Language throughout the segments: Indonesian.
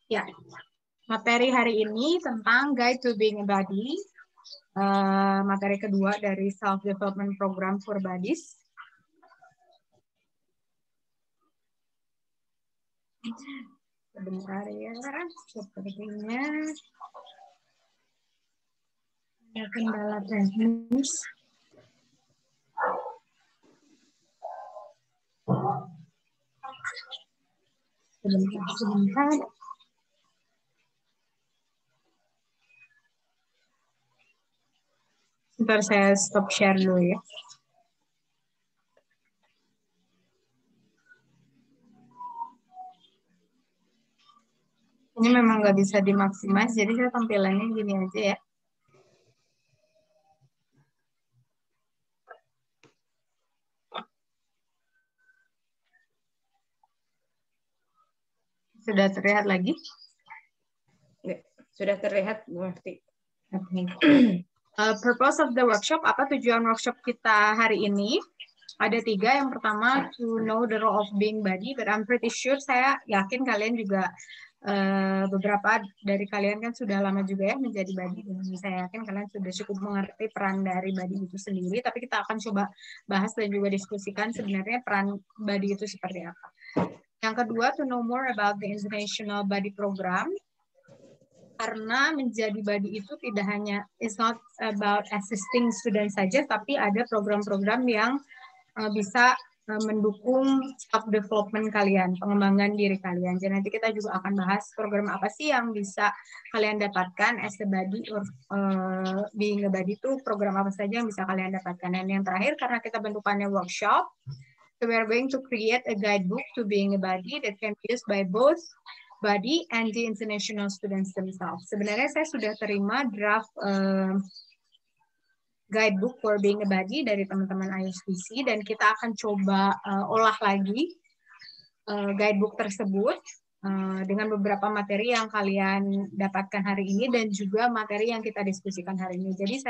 Ya, materi hari ini tentang Guide to Being a Buddy. Materi kedua dari Self Development Program for Buddies. Sebentar ya, sepertinya ada kendala teknis. Sebentar. Sebentar saya stop share dulu ya. Ini memang nggak bisa dimaksimal, jadi saya tampilannya gini aja ya. Sudah terlihat lagi? Sudah terlihat, Bu Marti. Purpose of the workshop, apa tujuan workshop kita hari ini? Ada 3. Yang pertama, to know the role of being buddy, but I'm pretty sure, saya yakin kalian juga, beberapa dari kalian kan sudah lama juga ya menjadi buddy, dan saya yakin kalian sudah cukup mengerti peran dari buddy itu sendiri, tapi kita akan coba bahas dan juga diskusikan sebenarnya peran buddy itu seperti apa. Yang kedua, to know more about the International Buddy Program. Karena menjadi buddy itu tidak hanya, it's not about assisting student saja, tapi ada program-program yang bisa mendukung self development kalian, pengembangan diri kalian. Jadi nanti kita juga akan bahas program apa sih yang bisa kalian dapatkan as a buddy or being a buddy, itu program apa saja yang bisa kalian dapatkan. Dan yang terakhir, karena kita bentukannya workshop, so we are going to create a guidebook to being a buddy that can be used by both buddy and the international students themselves. Sebenarnya saya sudah terima draft guidebook for being a buddy dari teman-teman ISDC, dan kita akan coba olah lagi guidebook tersebut dengan beberapa materi yang kalian dapatkan hari ini dan juga materi yang kita diskusikan hari ini. Jadi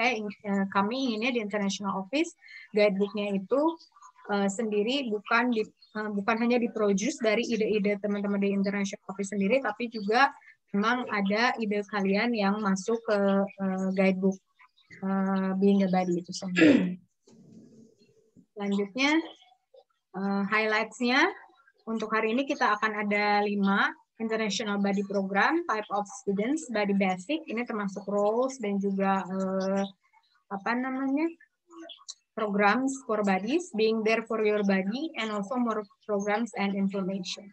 kami inginnya di International Office guidebooknya itu sendiri bukan hanya diproduce dari ide-ide teman-teman di International Office sendiri, tapi juga memang ada ide kalian yang masuk ke guidebook being a buddy itu sendiri. Selanjutnya, highlights-nya untuk hari ini kita akan ada 5 International Buddy Program, type of students, buddy basic, ini termasuk roles dan juga programs for buddies, being there for your buddy, and also more programs and information.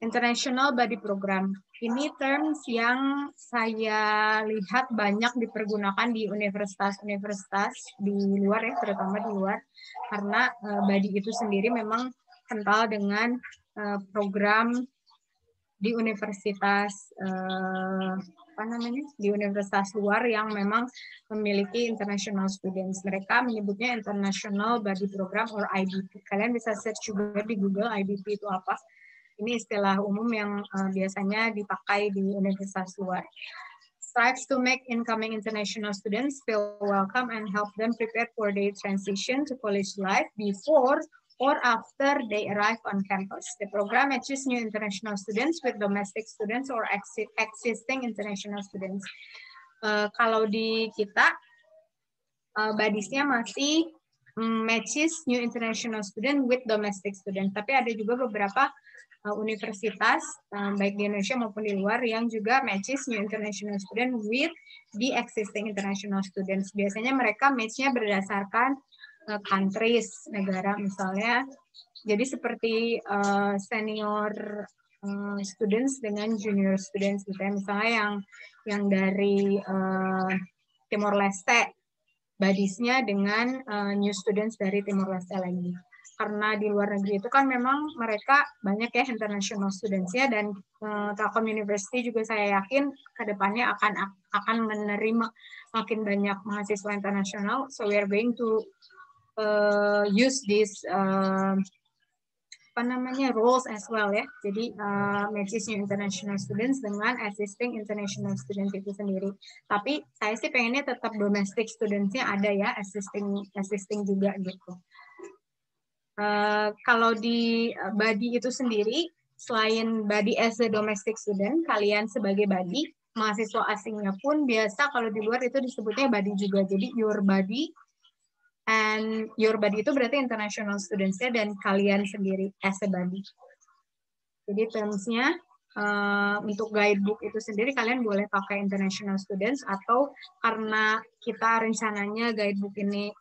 International Buddy Program. Ini terms yang saya lihat banyak dipergunakan di universitas-universitas di luar ya, terutama di luar, karena buddy itu sendiri memang kental dengan program di universitas di universitas luar yang memang memiliki international students. Mereka menyebutnya International Buddy Program or IBP. Kalian bisa search juga di Google IBP itu apa. Ini istilah umum yang biasanya dipakai di universitas luar. Strives to make incoming international students feel welcome and help them prepare for their transition to college life before or after they arrive on campus. The program matches new international students with domestic students or existing international students. Kalau di kita, buddies-nya masih matches new international student with domestic student. Tapi ada juga beberapa universitas, baik di Indonesia maupun di luar, yang juga matches new international student with the existing international students. Biasanya mereka match-nya berdasarkan countries, negara misalnya. Jadi seperti senior students dengan junior students gitu ya. Misalnya yang dari Timor Leste, buddies-nya dengan new students dari Timor Leste lagi. Karena di luar negeri itu kan memang mereka banyak ya international students-nya, dan Telkom University juga saya yakin ke depannya akan menerima makin banyak mahasiswa internasional. So we are going to use this roles as well ya. Jadi matches new international students dengan existing international students itu sendiri. Tapi saya sih pengennya tetap domestic students-nya ada ya, existing juga gitu. Kalau di BADI itu sendiri, selain BADI as a domestic student, kalian sebagai BADI, mahasiswa asingnya pun biasa kalau di luar itu disebutnya BADI juga. Jadi your BADI, and your BADI itu berarti international students-nya dan kalian sendiri as a BADI. Jadi terms-nya untuk guidebook itu sendiri kalian boleh pakai international students, atau karena kita rencananya guidebook ini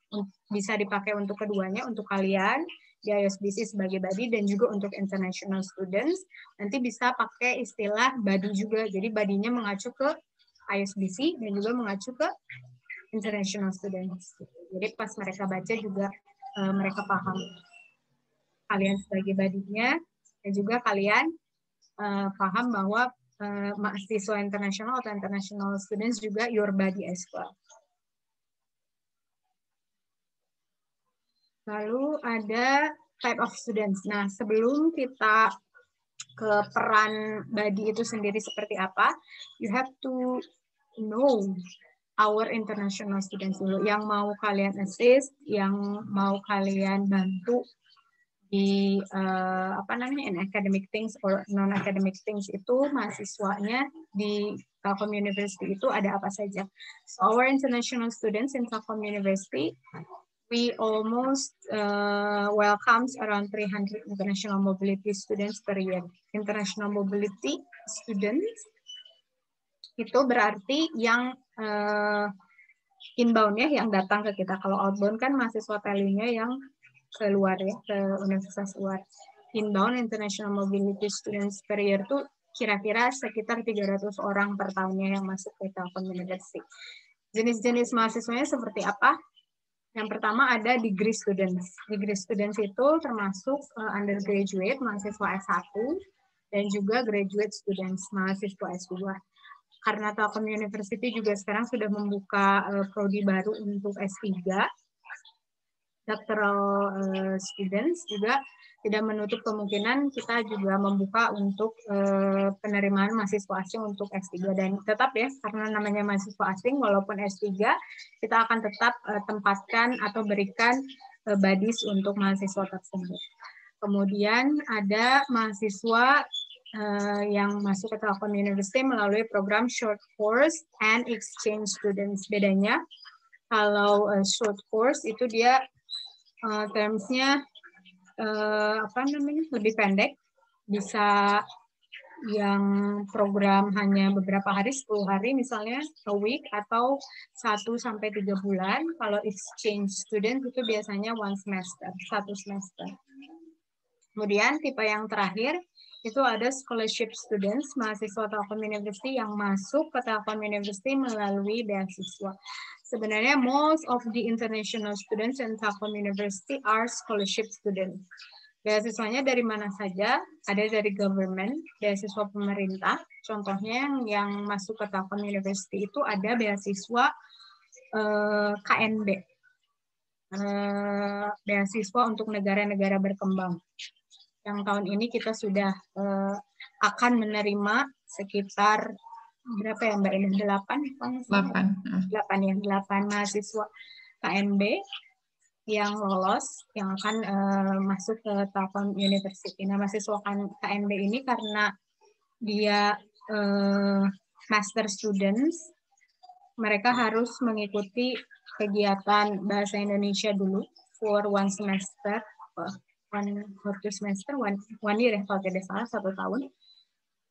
bisa dipakai untuk keduanya, untuk kalian di ISBC sebagai BADI dan juga untuk international students, nanti bisa pakai istilah BADI juga. Jadi BADI-nya mengacu ke ISBC dan juga mengacu ke international students. Jadi pas mereka baca juga mereka paham kalian sebagai BADI-nya, dan juga kalian paham bahwa mahasiswa internasional atau international students juga your BADI as well. Lalu ada type of students. Nah, sebelum kita ke peran BADI itu sendiri seperti apa, you have to know our international students dulu. Yang mau kalian assist, yang mau kalian bantu di in academic things or non academic things, itu mahasiswanya di Telkom University itu ada apa saja. So our international students in Telkom University, we almost welcomes around 300 international mobility students per year. International mobility students itu berarti yang inbound ya, yang datang ke kita. Kalau outbound kan mahasiswa telunya yang keluar ya, ke universitas luar. Inbound international mobility students per year tuh kira-kira sekitar 300 orang per tahunnya yang masuk ke Telkom University. Jenis-jenis mahasiswanya seperti apa? Yang pertama ada degree students. Degree students itu termasuk undergraduate, mahasiswa S1, dan juga graduate students, mahasiswa S2. Karena Telkom University juga sekarang sudah membuka prodi baru untuk S3, doctoral students, juga tidak menutup kemungkinan kita juga membuka untuk penerimaan mahasiswa asing untuk S3. Dan tetap ya, karena namanya mahasiswa asing, walaupun S3, kita akan tetap tempatkan atau berikan badis untuk mahasiswa tersebut. Kemudian ada mahasiswa yang masuk ke Telkom University melalui program short course and exchange students. Bedanya, kalau short course itu dia terms-nya lebih pendek, bisa yang program hanya beberapa hari, 10 hari misalnya, a week, atau 1-3 bulan. Kalau exchange student itu biasanya 1 semester, 1 semester. Kemudian tipe yang terakhir itu ada scholarship students, mahasiswa Telkom University yang masuk ke Telkom University melalui beasiswa. Sebenarnya most of the international students in Telkom University are scholarship students. Beasiswanya dari mana saja? Ada dari government, beasiswa pemerintah. Contohnya yang masuk ke Telkom University itu ada beasiswa KNB, beasiswa untuk negara-negara berkembang. Yang tahun ini kita sudah akan menerima sekitar berapa ya Mbak ini? 8 mahasiswa KNB yang lolos, yang akan masuk ke Telkom University. Nah, mahasiswa KNB ini karena dia master students, mereka harus mengikuti kegiatan bahasa Indonesia dulu for 1 semester, 1 or 2 semester, 1 year ya kalau tidak salah, 1 tahun.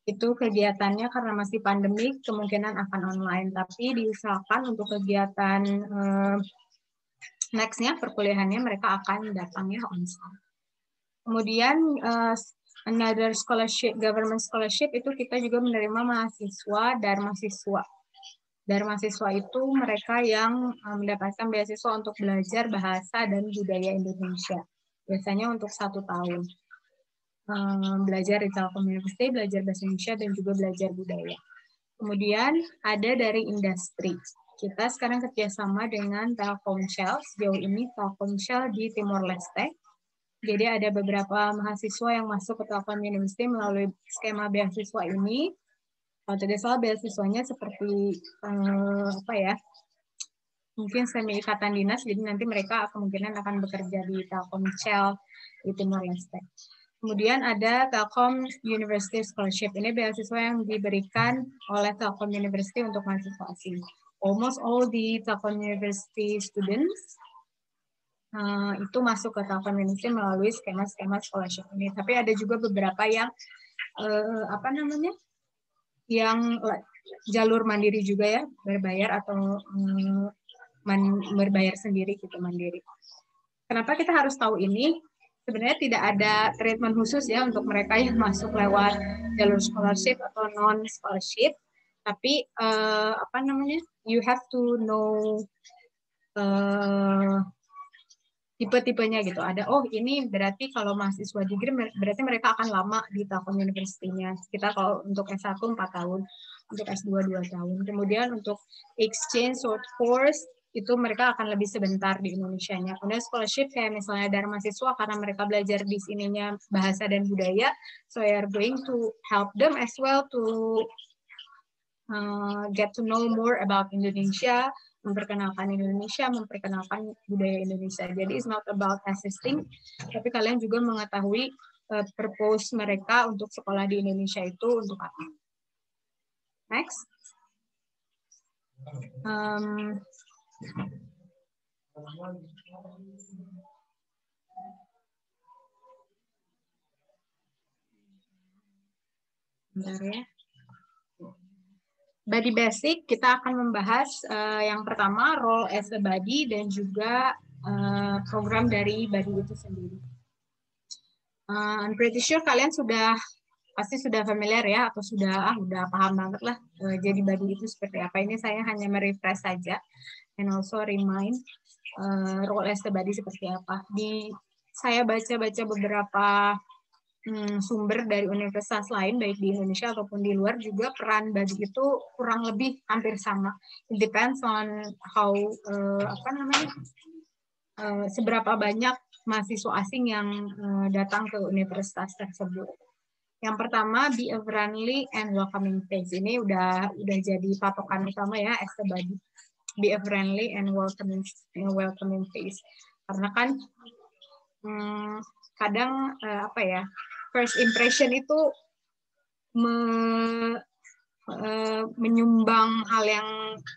Itu kegiatannya karena masih pandemi kemungkinan akan online, tapi diusahakan untuk kegiatan next-nya perkuliahannya mereka akan datangnya onsite. Kemudian another scholarship, government scholarship, itu kita juga menerima mahasiswa Dharma Siswa. Dharma Siswa itu mereka yang mendapatkan beasiswa untuk belajar bahasa dan budaya Indonesia. Biasanya untuk 1 tahun. Belajar di Telkom University, belajar bahasa Indonesia, dan juga belajar budaya. Kemudian ada dari industri. Kita sekarang kerjasama dengan Telkomsel. Sejauh ini Telkomsel di Timor Leste. Jadi ada beberapa mahasiswa yang masuk ke Telkom University melalui skema beasiswa ini. Kalau tidak salah beasiswanya seperti mungkin semi ikatan dinas, jadi nanti mereka kemungkinan akan bekerja di Telkomsel di Timor Leste. Kemudian ada Telkom University Scholarship. Ini beasiswa yang diberikan oleh Telkom University untuk mahasiswa asing. Almost all the Telkom University students itu masuk ke Telkom University melalui skema-skema scholarship ini. Tapi ada juga beberapa yang yang jalur mandiri juga ya, berbayar atau berbayar sendiri gitu, mandiri. Kenapa kita harus tahu ini? Sebenarnya tidak ada treatment khusus ya untuk mereka yang masuk lewat jalur scholarship atau non scholarship, tapi you have to know tipe-tipenya gitu. Ada, oh ini berarti kalau mahasiswa degree berarti mereka akan lama di Telkom University-nya. Kita kalau untuk S1 4 tahun, untuk S2 2 tahun. Kemudian untuk exchange short course itu mereka akan lebih sebentar di Indonesia-nya. Kemudian scholarship kayak misalnya dari mahasiswa karena mereka belajar di sininya bahasa dan budaya, so they are going to help them as well to get to know more about Indonesia, memperkenalkan Indonesia, memperkenalkan budaya Indonesia. Jadi it's not about assisting, tapi kalian juga mengetahui purpose mereka untuk sekolah di Indonesia itu untuk apa. Next. Bentar ya. Body basic, kita akan membahas yang pertama role as a body dan juga program dari body itu sendiri. I'm pretty sure kalian pasti sudah familiar ya atau sudah paham banget lah jadi body itu seperti apa. Ini saya hanya merefresh saja and also remind role as a body seperti apa. Saya baca-baca beberapa sumber dari universitas lain baik di Indonesia ataupun di luar juga peran body itu kurang lebih hampir sama. It depends on how seberapa banyak mahasiswa asing yang datang ke universitas tersebut. Yang pertama, be a friendly and welcoming face. Ini udah jadi patokan utama ya as a body. Be a friendly and welcoming face. Karena kan kadang first impression itu menyumbang hal yang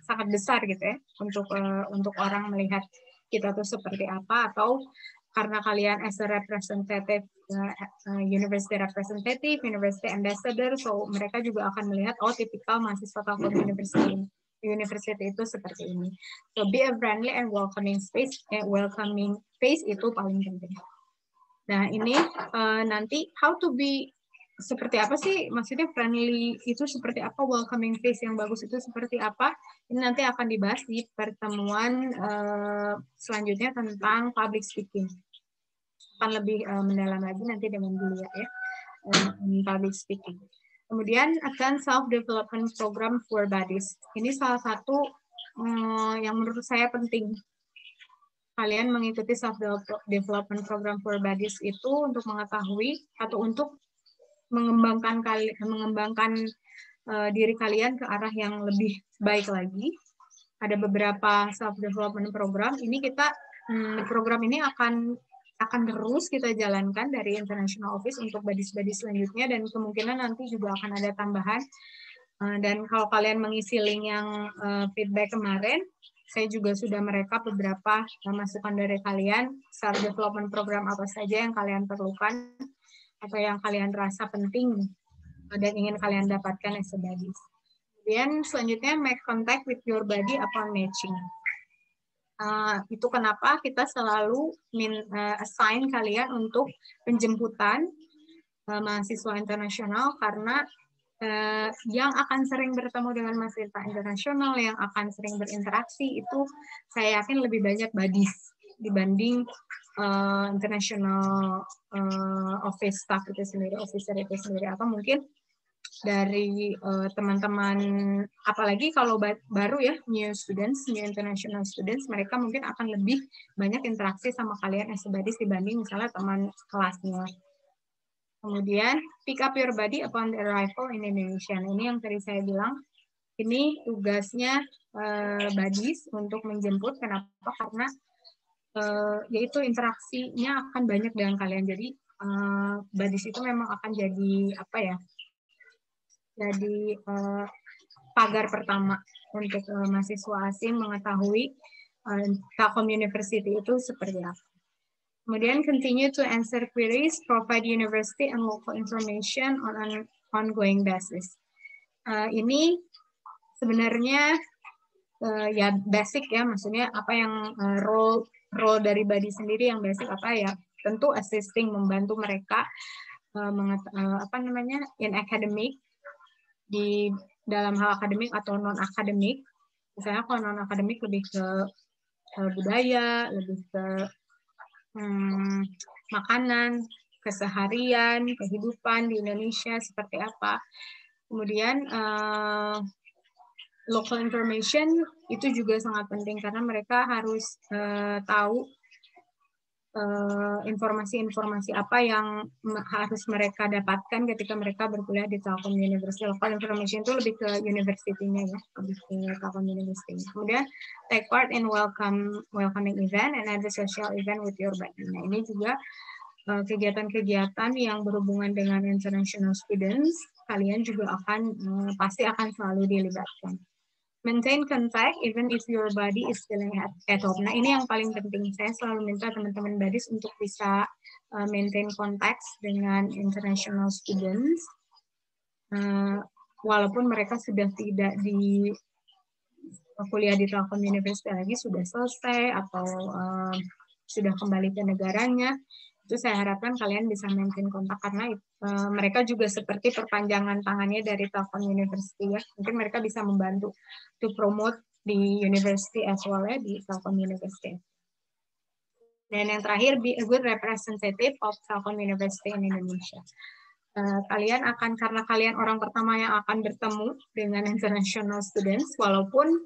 sangat besar gitu ya untuk orang melihat kita tuh seperti apa, atau karena kalian as a representative, university representative, university ambassador, so mereka juga akan melihat tipikal mahasiswa Telkom University itu seperti ini. So be a friendly and welcoming face itu paling penting. Nah ini nanti how to be seperti apa sih, maksudnya friendly itu seperti apa, welcoming face yang bagus itu seperti apa, ini nanti akan dibahas di pertemuan selanjutnya tentang public speaking. Akan lebih mendalam lagi nanti dengan Julia ya, public speaking. Kemudian akan self-development program for bodies. Ini salah satu yang menurut saya penting. Kalian mengikuti self-development program for bodies itu untuk mengetahui atau untuk mengembangkan diri kalian ke arah yang lebih baik lagi. Ada beberapa self-development program. Ini program ini akan terus kita jalankan dari International Office untuk bodies-bodies selanjutnya, dan kemungkinan nanti juga akan ada tambahan. Dan kalau kalian mengisi link yang feedback kemarin, saya juga sudah merekap beberapa masukan dari kalian, self-development program apa saja yang kalian perlukan, atau yang kalian rasa penting dan ingin kalian dapatkan as a body. Kemudian selanjutnya make contact with your body upon matching. Itu kenapa kita selalu assign kalian untuk penjemputan mahasiswa internasional, karena yang akan sering bertemu dengan mahasiswa internasional, yang akan sering berinteraksi itu saya yakin lebih banyak bodies dibanding international office staff itu sendiri, officer itu sendiri, atau mungkin dari teman-teman, apalagi kalau baru ya, new international students, mereka mungkin akan lebih banyak interaksi sama kalian as a bodies dibanding misalnya teman kelasnya. Kemudian pick up your body upon the arrival in Indonesia. Ini yang tadi saya bilang, ini tugasnya buddies untuk menjemput. Kenapa? Karena yaitu interaksinya akan banyak dengan kalian. Jadi buddies itu memang akan jadi apa ya? Jadi pagar pertama untuk mahasiswa asing mengetahui Telkom University itu seperti apa. Kemudian continue to answer queries, provide university and local information on an ongoing basis. Ini sebenarnya ya basic ya, maksudnya apa yang role dari body sendiri yang basic apa ya? Tentu assisting, membantu mereka in academic, di dalam hal akademik atau non akademik. Misalnya kalau non akademik lebih ke budaya, lebih ke makanan, keseharian, kehidupan di Indonesia seperti apa. Kemudian local information itu juga sangat penting karena mereka harus tahu informasi-informasi apa yang harus mereka dapatkan ketika mereka berkuliah di Telkom University. Local information itu lebih ke university-nya ya, lebih ke Telkom University. Kemudian take part in welcoming event and other social event with your buddy. Nah, ini juga kegiatan-kegiatan yang berhubungan dengan international students, kalian juga pasti akan selalu dilibatkan. Maintain contact even if your buddy is feeling at home. Nah, ini yang paling penting. Saya selalu minta teman-teman buddies untuk bisa maintain contact dengan international students. Walaupun mereka sudah tidak di kuliah di Telkom University lagi, sudah selesai atau sudah kembali ke negaranya, itu saya harapkan kalian bisa maintain kontak karena mereka juga seperti perpanjangan tangannya dari Telkom University ya. Mungkin mereka bisa membantu to promote di university as well ya, di Telkom University. Dan yang terakhir, be a good representative of Telkom University in Indonesia. Kalian akan, karena kalian orang pertama yang akan bertemu dengan international students, walaupun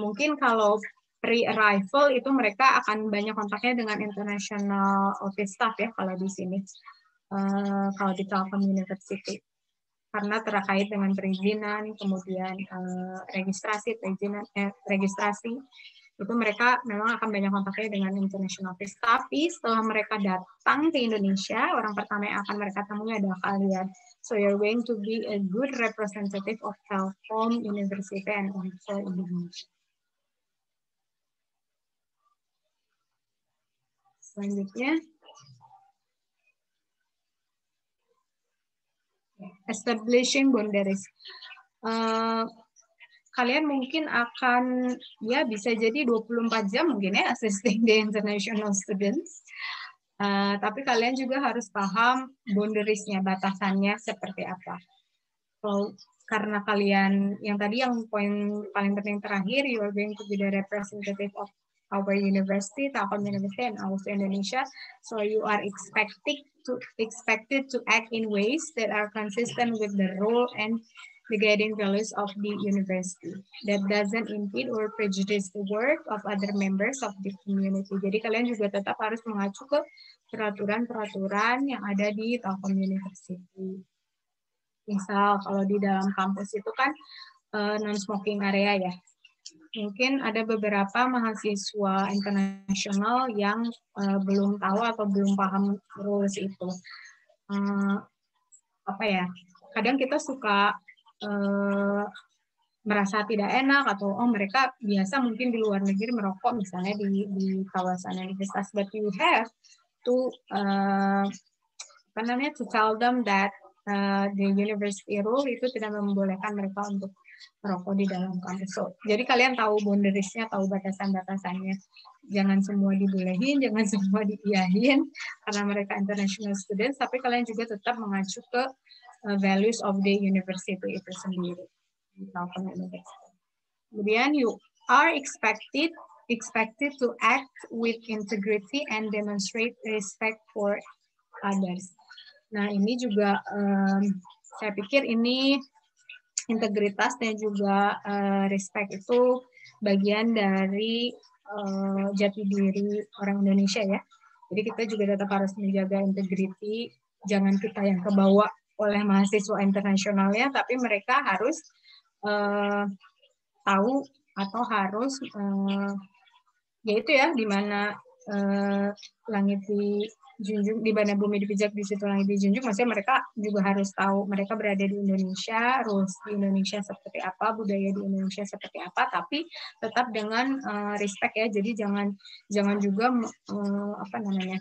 mungkin kalau pre-arrival itu mereka akan banyak kontaknya dengan international office staff ya kalau di sini, kalau di Telkom University, karena terkait dengan perizinan, kemudian registrasi itu mereka memang akan banyak kontaknya dengan international office. Tapi setelah mereka datang ke Indonesia, orang pertama yang akan mereka temui adalah kalian. So you're going to be a good representative of Telkom University and also Indonesia. Selanjutnya, establishing boundaries. Kalian mungkin akan, ya bisa jadi 24 jam mungkin ya, assisting the international students. Tapi kalian juga harus paham boundaries-nya, batasannya seperti apa. So, karena kalian, yang tadi yang poin paling penting terakhir, you are going to be the representative of our university, Telkom University, and also Indonesia. So you are expected to act in ways that are consistent with the role and the guiding values of the university that doesn't impede or prejudice the work of other members of the community. Jadi kalian juga tetap harus mengacu ke peraturan-peraturan yang ada di Telkom University. Misal kalau di dalam kampus itu kan non-smoking area ya. Mungkin ada beberapa mahasiswa internasional yang belum tahu atau belum paham rules itu. Kadang kita suka merasa tidak enak atau mereka biasa mungkin di luar negeri merokok misalnya di kawasan universitas, but you have to to tell them that the university rule itu tidak membolehkan mereka untuk merokok di dalam kampus. So, jadi kalian tahu boundaries-nya, tahu batasan-batasannya. Jangan semua dibolehin, jangan semua diiyahin karena mereka international students, tapi kalian juga tetap mengacu ke values of the university itu sendiri. Kemudian you are expected to act with integrity and demonstrate respect for others. Nah, ini juga saya pikir ini integritas dan juga respect itu bagian dari jati diri orang Indonesia ya. Jadi kita juga tetap harus menjaga integriti, jangan kita yang kebawa oleh mahasiswa internasionalnya, tapi mereka harus tahu atau harus yaitu ya di mana langit dijunjung, di mana bumi dipijak di situ langit dijunjung, maksudnya mereka juga harus tahu mereka berada di Indonesia, rules di Indonesia seperti apa, budaya di Indonesia seperti apa, tapi tetap dengan respect ya, jadi jangan juga apa namanya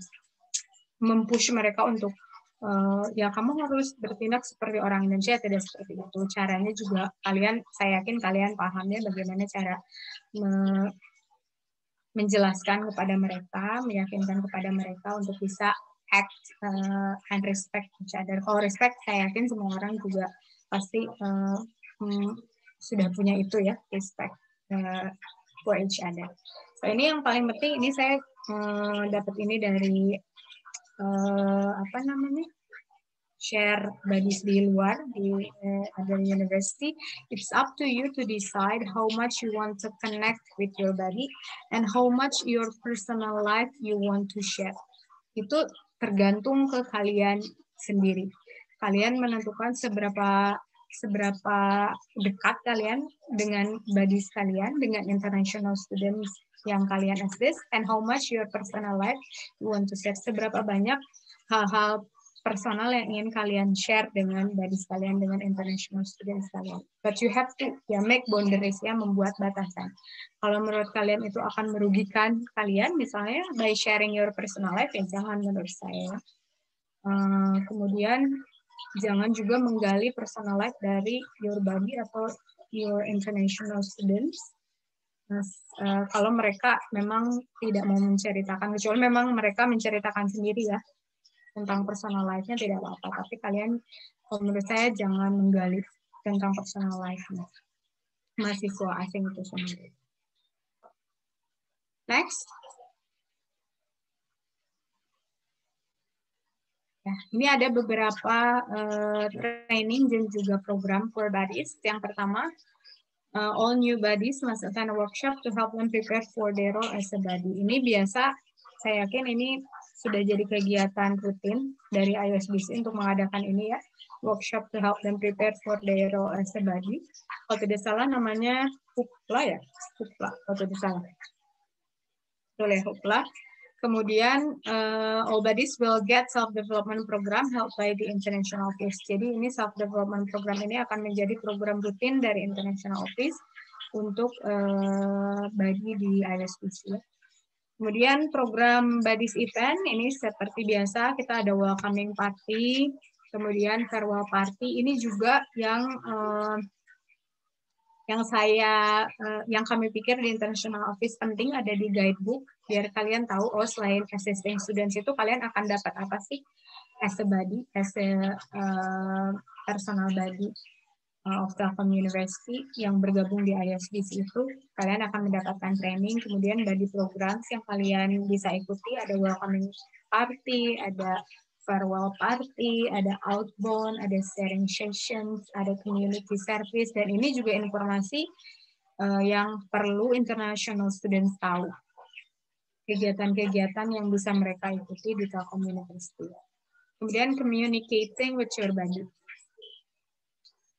mempush mereka untuk ya kamu harus bertindak seperti orang Indonesia, tidak seperti itu. Caranya juga saya yakin kalian pahamnya bagaimana cara menjelaskan kepada mereka, meyakinkan kepada mereka untuk bisa act and respect each other. Kalau respect, saya yakin semua orang juga pasti sudah punya itu ya, respect for each other. So ini yang paling penting, ini saya dapat ini dari apa namanya, share buddies di luar di other university. It's up to you to decide how much you want to connect with your buddy and how much your personal life you want to share. Itu tergantung ke kalian sendiri. Kalian menentukan seberapa dekat kalian dengan buddies kalian, dengan international students yang kalian assist, and how much your personal life you want to share. Seberapa banyak hal-hal personal yang ingin kalian share dengan buddies kalian, dengan international students kalian. But you have to make boundaries ya, membuat batasan. Kalau menurut kalian itu akan merugikan kalian, misalnya by sharing your personal life, ya jangan menurut saya. Kemudian jangan juga menggali personal life dari your buddy atau your international students. Kalau mereka memang tidak mau menceritakan, kecuali memang mereka menceritakan sendiri ya tentang personal life-nya, tidak apa-apa. Tapi kalian, kalau menurut saya, jangan menggali tentang personal life-nya mahasiswa asing itu sendiri. Next. Ya, ini ada beberapa training dan juga program for buddies. Yang pertama, all new buddies must attend a workshop to help them prepare for their role as a buddy. Ini biasa, saya yakin ini sudah jadi kegiatan rutin dari IOSBC untuk mengadakan ini ya, workshop to help them prepare for their role as a buddy. Kalau tidak salah namanya HUPLA ya, HUPLA kalau tidak salah. Boleh HUPLA. Kemudian all buddies will get self-development program helped by the International Office. Jadi ini self-development program ini akan menjadi program rutin dari International Office untuk buddy di IOSBC. Kemudian program Buddies Event, ini seperti biasa kita ada welcoming party, kemudian farewell party. Ini juga yang kami pikir di International Office penting ada di guidebook, biar kalian tahu, oh selain assisting students itu kalian akan dapat apa sih as a buddy, as a personal buddy of Telkom University yang bergabung di IOSBC itu. Kalian akan mendapatkan training, kemudian buddy programs yang kalian bisa ikuti, ada welcoming party, ada farewell party, ada outbound, ada sharing sessions, ada community service, dan ini juga informasi yang perlu international students tahu. Kegiatan-kegiatan yang bisa mereka ikuti di Telkom University. Kemudian communicating with your buddy.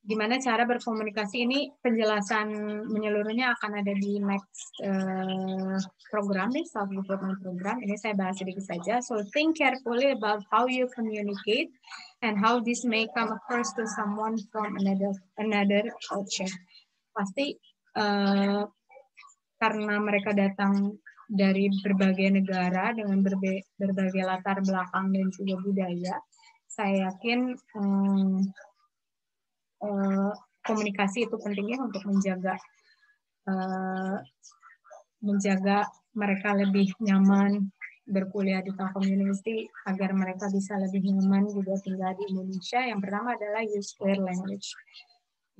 Gimana cara berkomunikasi, ini penjelasan menyeluruhnya akan ada di next program nih, self development program. Ini saya bahas sedikit saja. So think carefully about how you communicate and how this may come across to someone from another culture. Pasti karena mereka datang dari berbagai negara dengan berbagai latar belakang dan juga budaya, saya yakin komunikasi itu pentingnya untuk menjaga mereka lebih nyaman berkuliah di Telkom University, agar mereka bisa lebih nyaman juga tinggal di Indonesia. Yang pertama adalah use clear language.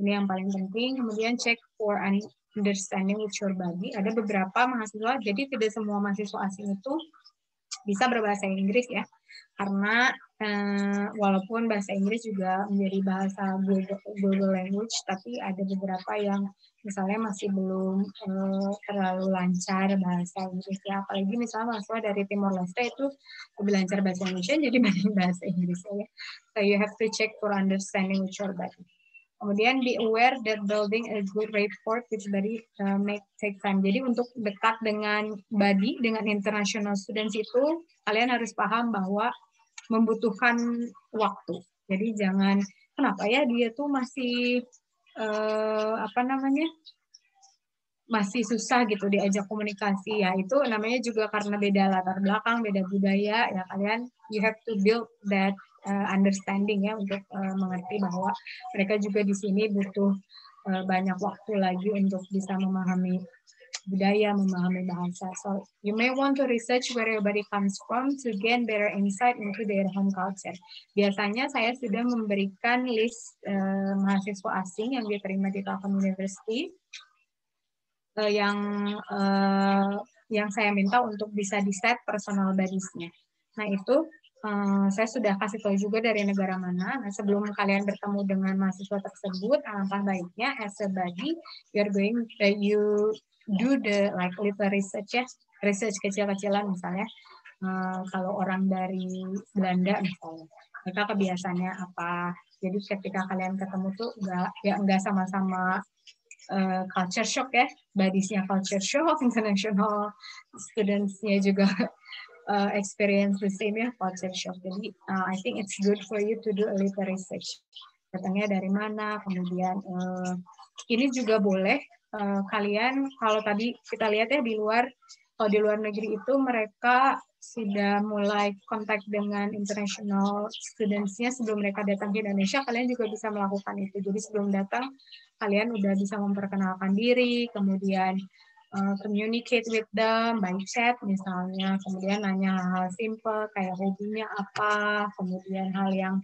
Ini yang paling penting. Kemudian check for understanding with your buddy. Ada beberapa mahasiswa, jadi tidak semua mahasiswa asing itu bisa berbahasa Inggris ya, karena walaupun bahasa Inggris juga menjadi bahasa global language, tapi ada beberapa yang misalnya masih belum terlalu lancar bahasa Inggris ya, apalagi misalnya mahasiswa dari Timor Leste itu lebih lancar bahasa Indonesia jadi bahasa Inggris ya. So you have to check for understanding with your buddy. Kemudian be aware that building a good rapport with body may take time. Jadi untuk dekat dengan body, dengan international students itu, kalian harus paham bahwa membutuhkan waktu. Jadi jangan, kenapa ya dia tuh masih, masih susah gitu diajak komunikasi. Ya itu namanya juga karena beda latar belakang, beda budaya, ya kalian, you have to build that understanding ya untuk mengerti bahwa mereka juga di sini butuh banyak waktu lagi untuk bisa memahami budaya, memahami bahasa. So you may want to research where everybody comes from to gain better insight into their home culture. Biasanya saya sudah memberikan list mahasiswa asing yang diterima di Telkom University yang saya minta untuk bisa di-set personal bodies-nya. Nah itu saya sudah kasih tahu juga dari negara mana. Nah, sebelum kalian bertemu dengan mahasiswa tersebut, alangkah baiknya as a body, you do the like little research ya, research kecil-kecilan misalnya. Kalau orang dari Belanda misalnya, mereka kebiasaannya apa. Jadi ketika kalian ketemu tuh nggak sama-sama culture shock ya, bodies-nya culture shock, international students-nya juga experience the same ya, culture shock. Jadi I think it's good for you to do a little research. Datangnya dari mana, kemudian ini juga boleh kalian, kalau tadi kita lihat ya di luar, kalau di luar negeri itu mereka sudah mulai kontak dengan international students-nya sebelum mereka datang ke Indonesia, kalian juga bisa melakukan itu. Jadi sebelum datang, kalian udah bisa memperkenalkan diri, kemudian communicate with them by chat misalnya, kemudian nanya hal simple kayak hobinya apa, kemudian hal yang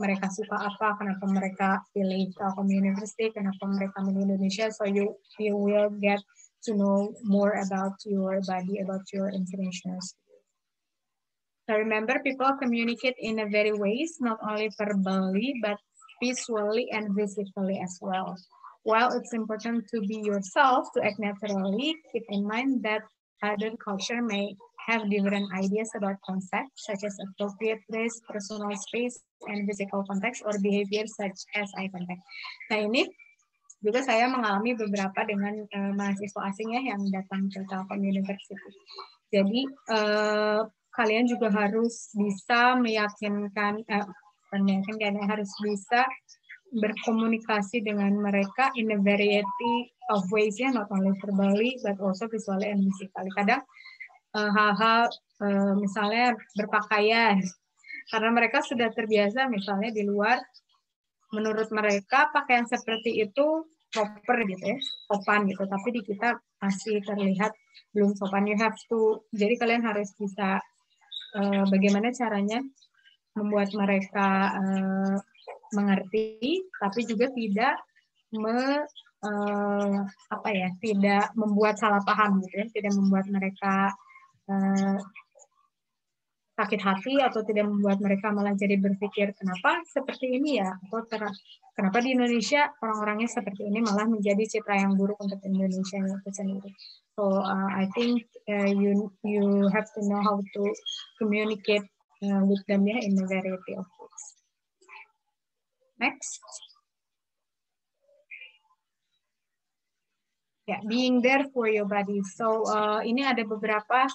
mereka suka apa, kenapa mereka pilih Telkom University, kenapa mereka milih Indonesia, so you will get to know more about your body, about your international students. So remember, people communicate in a very ways, not only verbally, but visually and visibly as well. While it's important to be yourself, to act naturally, keep in mind that other culture may have different ideas about concepts such as appropriate place, personal space, and physical context, or behavior such as eye contact. Nah ini juga saya mengalami beberapa dengan mahasiswa asing ya yang datang ke Telkom University. Jadi kalian juga harus bisa meyakinkan, harus bisa berkomunikasi dengan mereka in a variety of ways ya, not only verbally but also visually and physically. Kadang hal-hal misalnya berpakaian, karena mereka sudah terbiasa misalnya di luar, menurut mereka pakaian seperti itu proper gitu ya, sopan gitu, tapi di kita masih terlihat belum sopan. You have to, jadi kalian harus bisa bagaimana caranya membuat mereka mengerti, tapi juga tidak tidak membuat salah paham gitu ya, tidak membuat mereka sakit hati atau tidak membuat mereka malah jadi berpikir kenapa seperti ini ya, atau kenapa di Indonesia orang-orangnya seperti ini, malah menjadi citra yang buruk untuk Indonesia itu sendiri. So I think you have to know how to communicate with them ya in a variety of ways. Next. Ya, being there for your body. So ini ada beberapa,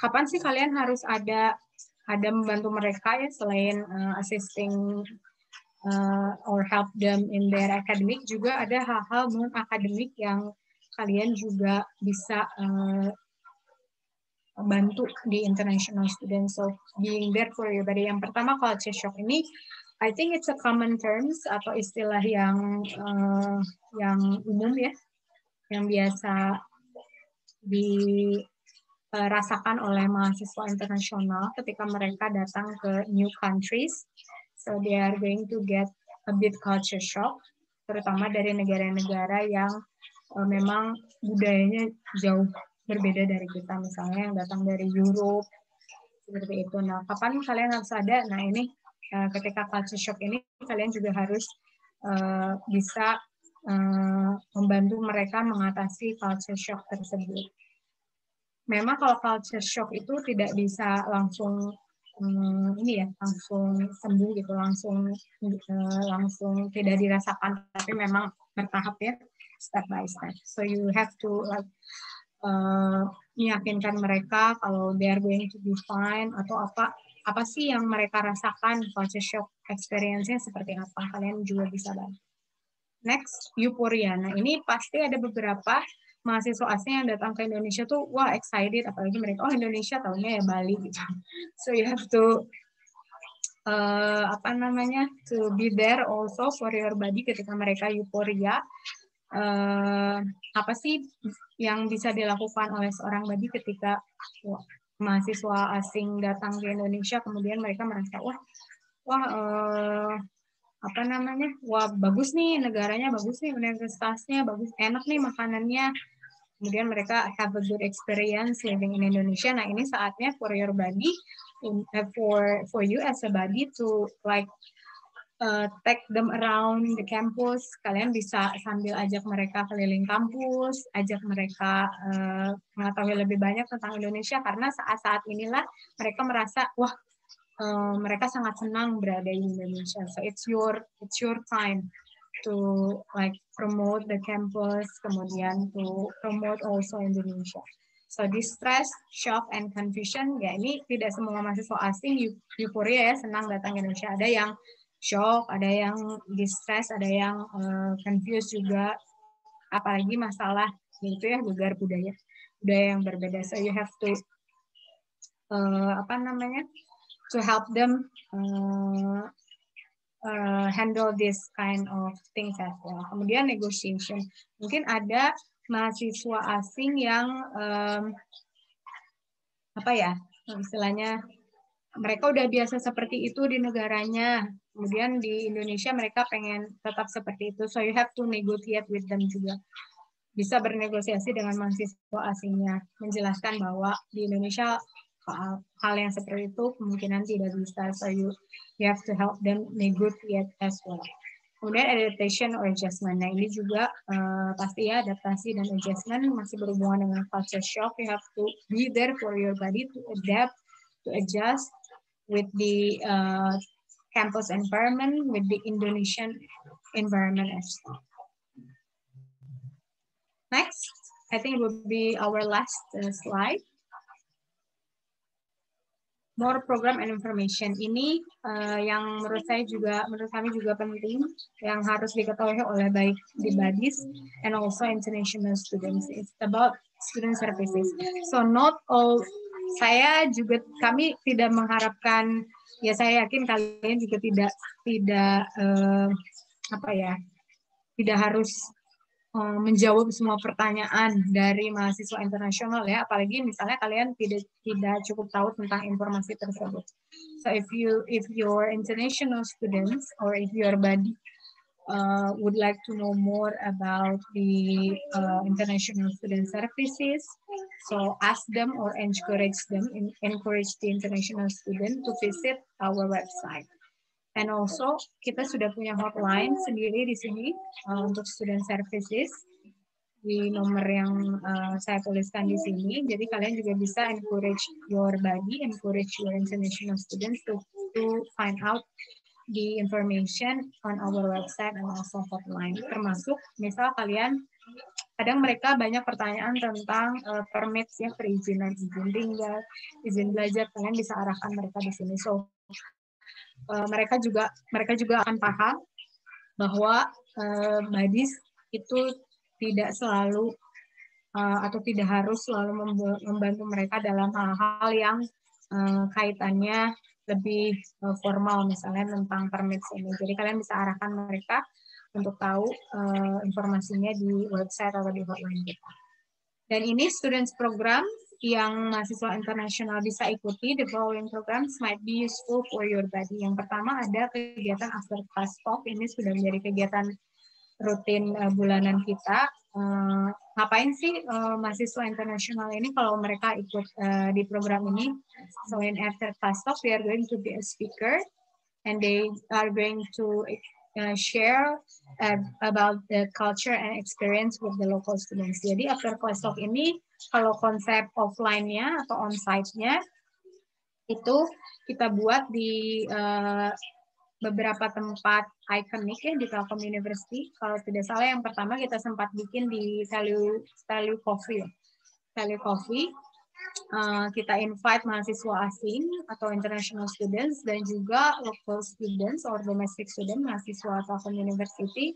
kapan sih kalian harus ada membantu mereka ya, selain assisting or help them in their academic, juga ada hal-hal non akademik yang kalian juga bisa bantu di international students. So being there for your body. Yang pertama, culture shock ini I think it's a common terms atau istilah yang umum ya, yang biasa dirasakan oleh mahasiswa internasional ketika mereka datang ke new countries. So they are going to get a bit culture shock, terutama dari negara-negara yang memang budayanya jauh berbeda dari kita, misalnya yang datang dari Europe, seperti itu. Nah, kapan kalian harus ada? Nah, ini ketika culture shock ini, kalian juga harus bisa membantu mereka mengatasi culture shock tersebut. Memang kalau culture shock itu tidak bisa langsung ini ya langsung sembuh gitu, langsung tidak dirasakan, tapi memang bertahap ya, step by step. So you have to like meyakinkan mereka kalau they are going to be fine, atau apa sih yang mereka rasakan, culture shock experience-nya seperti apa, kalian juga bisa bantu. Next, euforia. Nah, ini pasti ada beberapa mahasiswa asing yang datang ke Indonesia tuh, wah excited, apalagi mereka, oh Indonesia tahunya ya Bali gitu. So you have to to be there also for your body ketika mereka euforia. Apa sih yang bisa dilakukan oleh seorang body ketika mahasiswa asing datang ke Indonesia, kemudian mereka merasa wah bagus nih negaranya, bagus nih universitasnya, bagus, enak nih makanannya, kemudian mereka have a good experience living in Indonesia. Nah, ini saatnya for your body, for you as a body to like take them around the campus. Kalian bisa sambil ajak mereka keliling kampus, ajak mereka mengetahui lebih banyak tentang Indonesia, karena saat-saat inilah mereka merasa wah mereka sangat senang berada di Indonesia. So it's your time to like promote the campus, kemudian to promote also Indonesia. So distress, shock, and confusion, ya ini tidak semua mahasiswa asing euforia ya, senang datang ke Indonesia. Ada yang shock, ada yang distress, ada yang confused juga. Apalagi masalah itu ya, gegar budaya yang berbeda. So you have to to help them handle this kind of things as well. Kemudian negotiation. Mungkin ada mahasiswa asing yang istilahnya mereka udah biasa seperti itu di negaranya, kemudian di Indonesia mereka pengen tetap seperti itu. So you have to negotiate with them juga. Bisa bernegosiasi dengan mahasiswa asingnya, menjelaskan bahwa di Indonesia hal yang seperti itu kemungkinan tidak bisa. So you have to help them negotiate as well. Kemudian adaptation or adjustment. Nah, ini juga pasti ya, adaptasi dan adjustment masih berhubungan dengan culture shock. You have to be there for your body to adapt, to adjust with the campus environment, with the Indonesian environment as well. Next, I think it will be our last slide. More program and information. Ini yang menurut kami juga penting, yang harus diketahui oleh baik di Badis and also international students. It's about student services. So not all, kami tidak mengharapkan, ya saya yakin kalian juga tidak harus menjawab semua pertanyaan dari mahasiswa internasional ya, apalagi misalnya kalian tidak cukup tahu tentang informasi tersebut. So if your international students or if your body would like to know more about the international student services, so ask them or encourage the international student to visit our website. And also, kita sudah punya hotline sendiri di sini untuk student services di nomor yang saya tuliskan di sini. Jadi kalian juga bisa encourage your body, encourage your international students to find out the information on our website and also hotline. Termasuk, misal kalian, kadang mereka banyak pertanyaan tentang permits ya, perizinan, izin tinggal, izin belajar, kalian bisa arahkan mereka di sini. So mereka juga akan paham bahwa Badis itu tidak selalu atau tidak harus selalu membantu mereka dalam hal-hal yang kaitannya lebih formal, misalnya tentang permit ini. Jadi kalian bisa arahkan mereka untuk tahu informasinya di website atau di hotline kita. Dan ini students program yang mahasiswa internasional bisa ikuti. The following programs might be useful for your body. Yang pertama ada kegiatan after class talk. Ini sudah menjadi kegiatan rutin bulanan kita. Ngapain sih mahasiswa internasional ini kalau mereka ikut di program ini? So in after class talk, we are going to be a speaker and they are going to share about the culture and experience with the local students. Jadi after class talk ini, kalau konsep offline-nya atau on-site-nya, itu kita buat di beberapa tempat ikonik ya di Telkom University. Kalau tidak salah yang pertama kita sempat bikin di Value Coffee. Value Coffee, kita invite mahasiswa asing atau international students dan juga local students or domestic student mahasiswa Telkom University.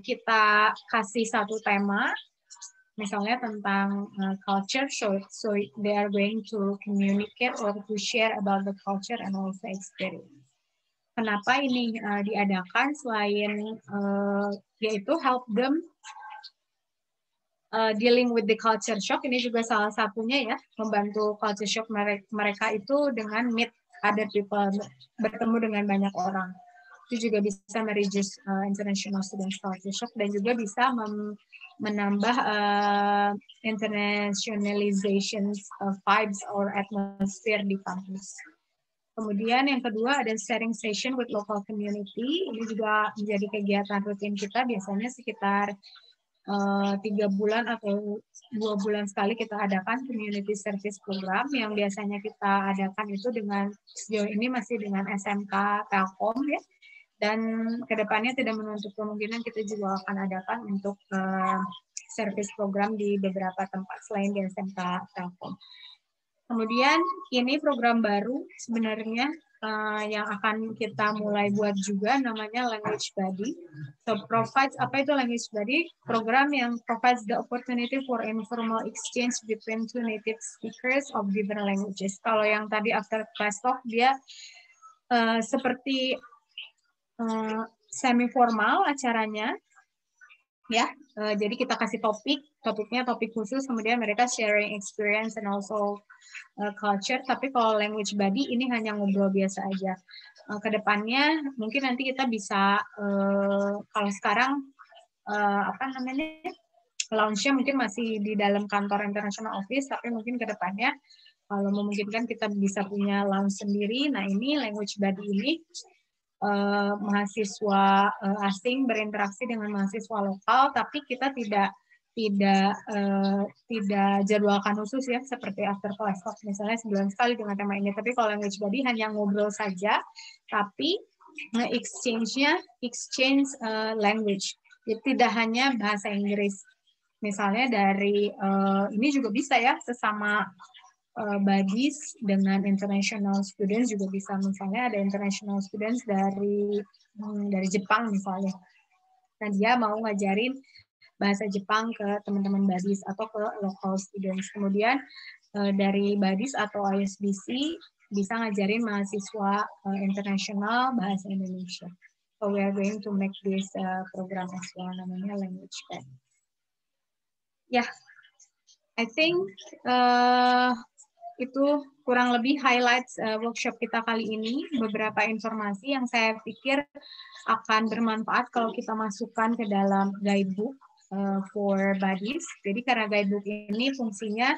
Kita kasih satu tema, misalnya tentang culture, so they are going to communicate or to share about the culture and also experience. Kenapa ini diadakan selain yaitu help them dealing with the culture shock, ini juga salah satunya ya, membantu culture shock mereka itu dengan meet other people, bertemu dengan banyak orang. Itu juga bisa mereduce international students culture shock dan juga bisa menambah internationalization vibes or atmosphere di kampus. Kemudian yang kedua ada sharing session with local community. Ini juga menjadi kegiatan rutin kita, biasanya sekitar 3 bulan atau 2 bulan sekali kita adakan community service program yang biasanya kita adakan itu dengan sejauh ini masih dengan SMK Telkom ya. Dan kedepannya tidak menutup kemungkinan kita juga akan adakan untuk service program di beberapa tempat selain di SMK Telkom. Kemudian ini program baru sebenarnya yang akan kita mulai buat juga namanya Language Buddy. So provides, apa itu Language Buddy? Program yang provides the opportunity for informal exchange between two native speakers of different languages. Kalau yang tadi after class talk dia seperti semi formal acaranya. Ya, jadi kita kasih topiknya topik khusus, kemudian mereka sharing experience and also culture. Tapi kalau language buddy ini hanya ngobrol biasa aja. Kedepannya mungkin nanti kita bisa kalau sekarang launch-nya mungkin masih di dalam kantor international office, tapi mungkin kedepannya kalau memungkinkan kita bisa punya launch sendiri. Nah ini language buddy ini mahasiswa asing berinteraksi dengan mahasiswa lokal, tapi kita tidak jadwalkan khusus ya, seperti after class talk misalnya sebulan sekali dengan tema ini. Tapi kalau language buddy hanya ngobrol saja, tapi exchange language. Jadi tidak hanya bahasa Inggris. Misalnya dari ini juga bisa ya, sesama buddies dengan international students juga bisa. Misalnya ada international students dari Jepang misalnya. Nah dia mau ngajarin bahasa Jepang ke teman-teman buddies atau ke local students. Kemudian dari buddies atau ISBC bisa ngajarin mahasiswa international bahasa Indonesia. So we are going to make this program as well, namanya Language Buddy. Yeah, I think itu kurang lebih highlights workshop kita kali ini. Beberapa informasi yang saya pikir akan bermanfaat kalau kita masukkan ke dalam guidebook for buddies. Jadi karena guidebook ini fungsinya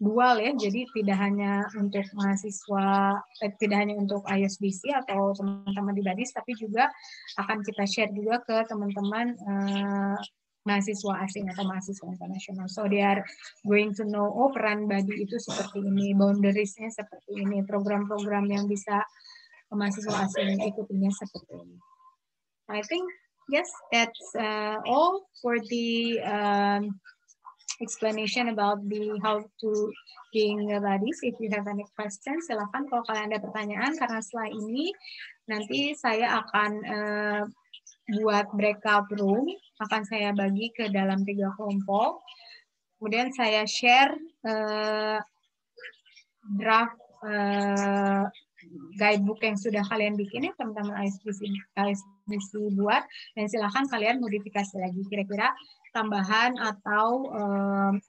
dual ya. Jadi tidak hanya untuk mahasiswa, tidak hanya untuk ISBC atau teman-teman di buddies, tapi juga akan kita share juga ke teman-teman mahasiswa asing atau mahasiswa internasional. So they are going to know, oh peran buddy itu seperti ini, boundaries-nya seperti ini, program-program yang bisa mahasiswa asing ikutinya seperti ini. I think, yes, that's all for the explanation about the how to being buddies. If you have any questions, silakan kalau kalian ada pertanyaan, karena setelah ini nanti saya akan buat breakout room, akan saya bagi ke dalam 3 kelompok. Kemudian saya share draft guidebook yang sudah kalian bikin ya, teman-teman ISBC buat, dan silakan kalian modifikasi lagi kira-kira tambahan atau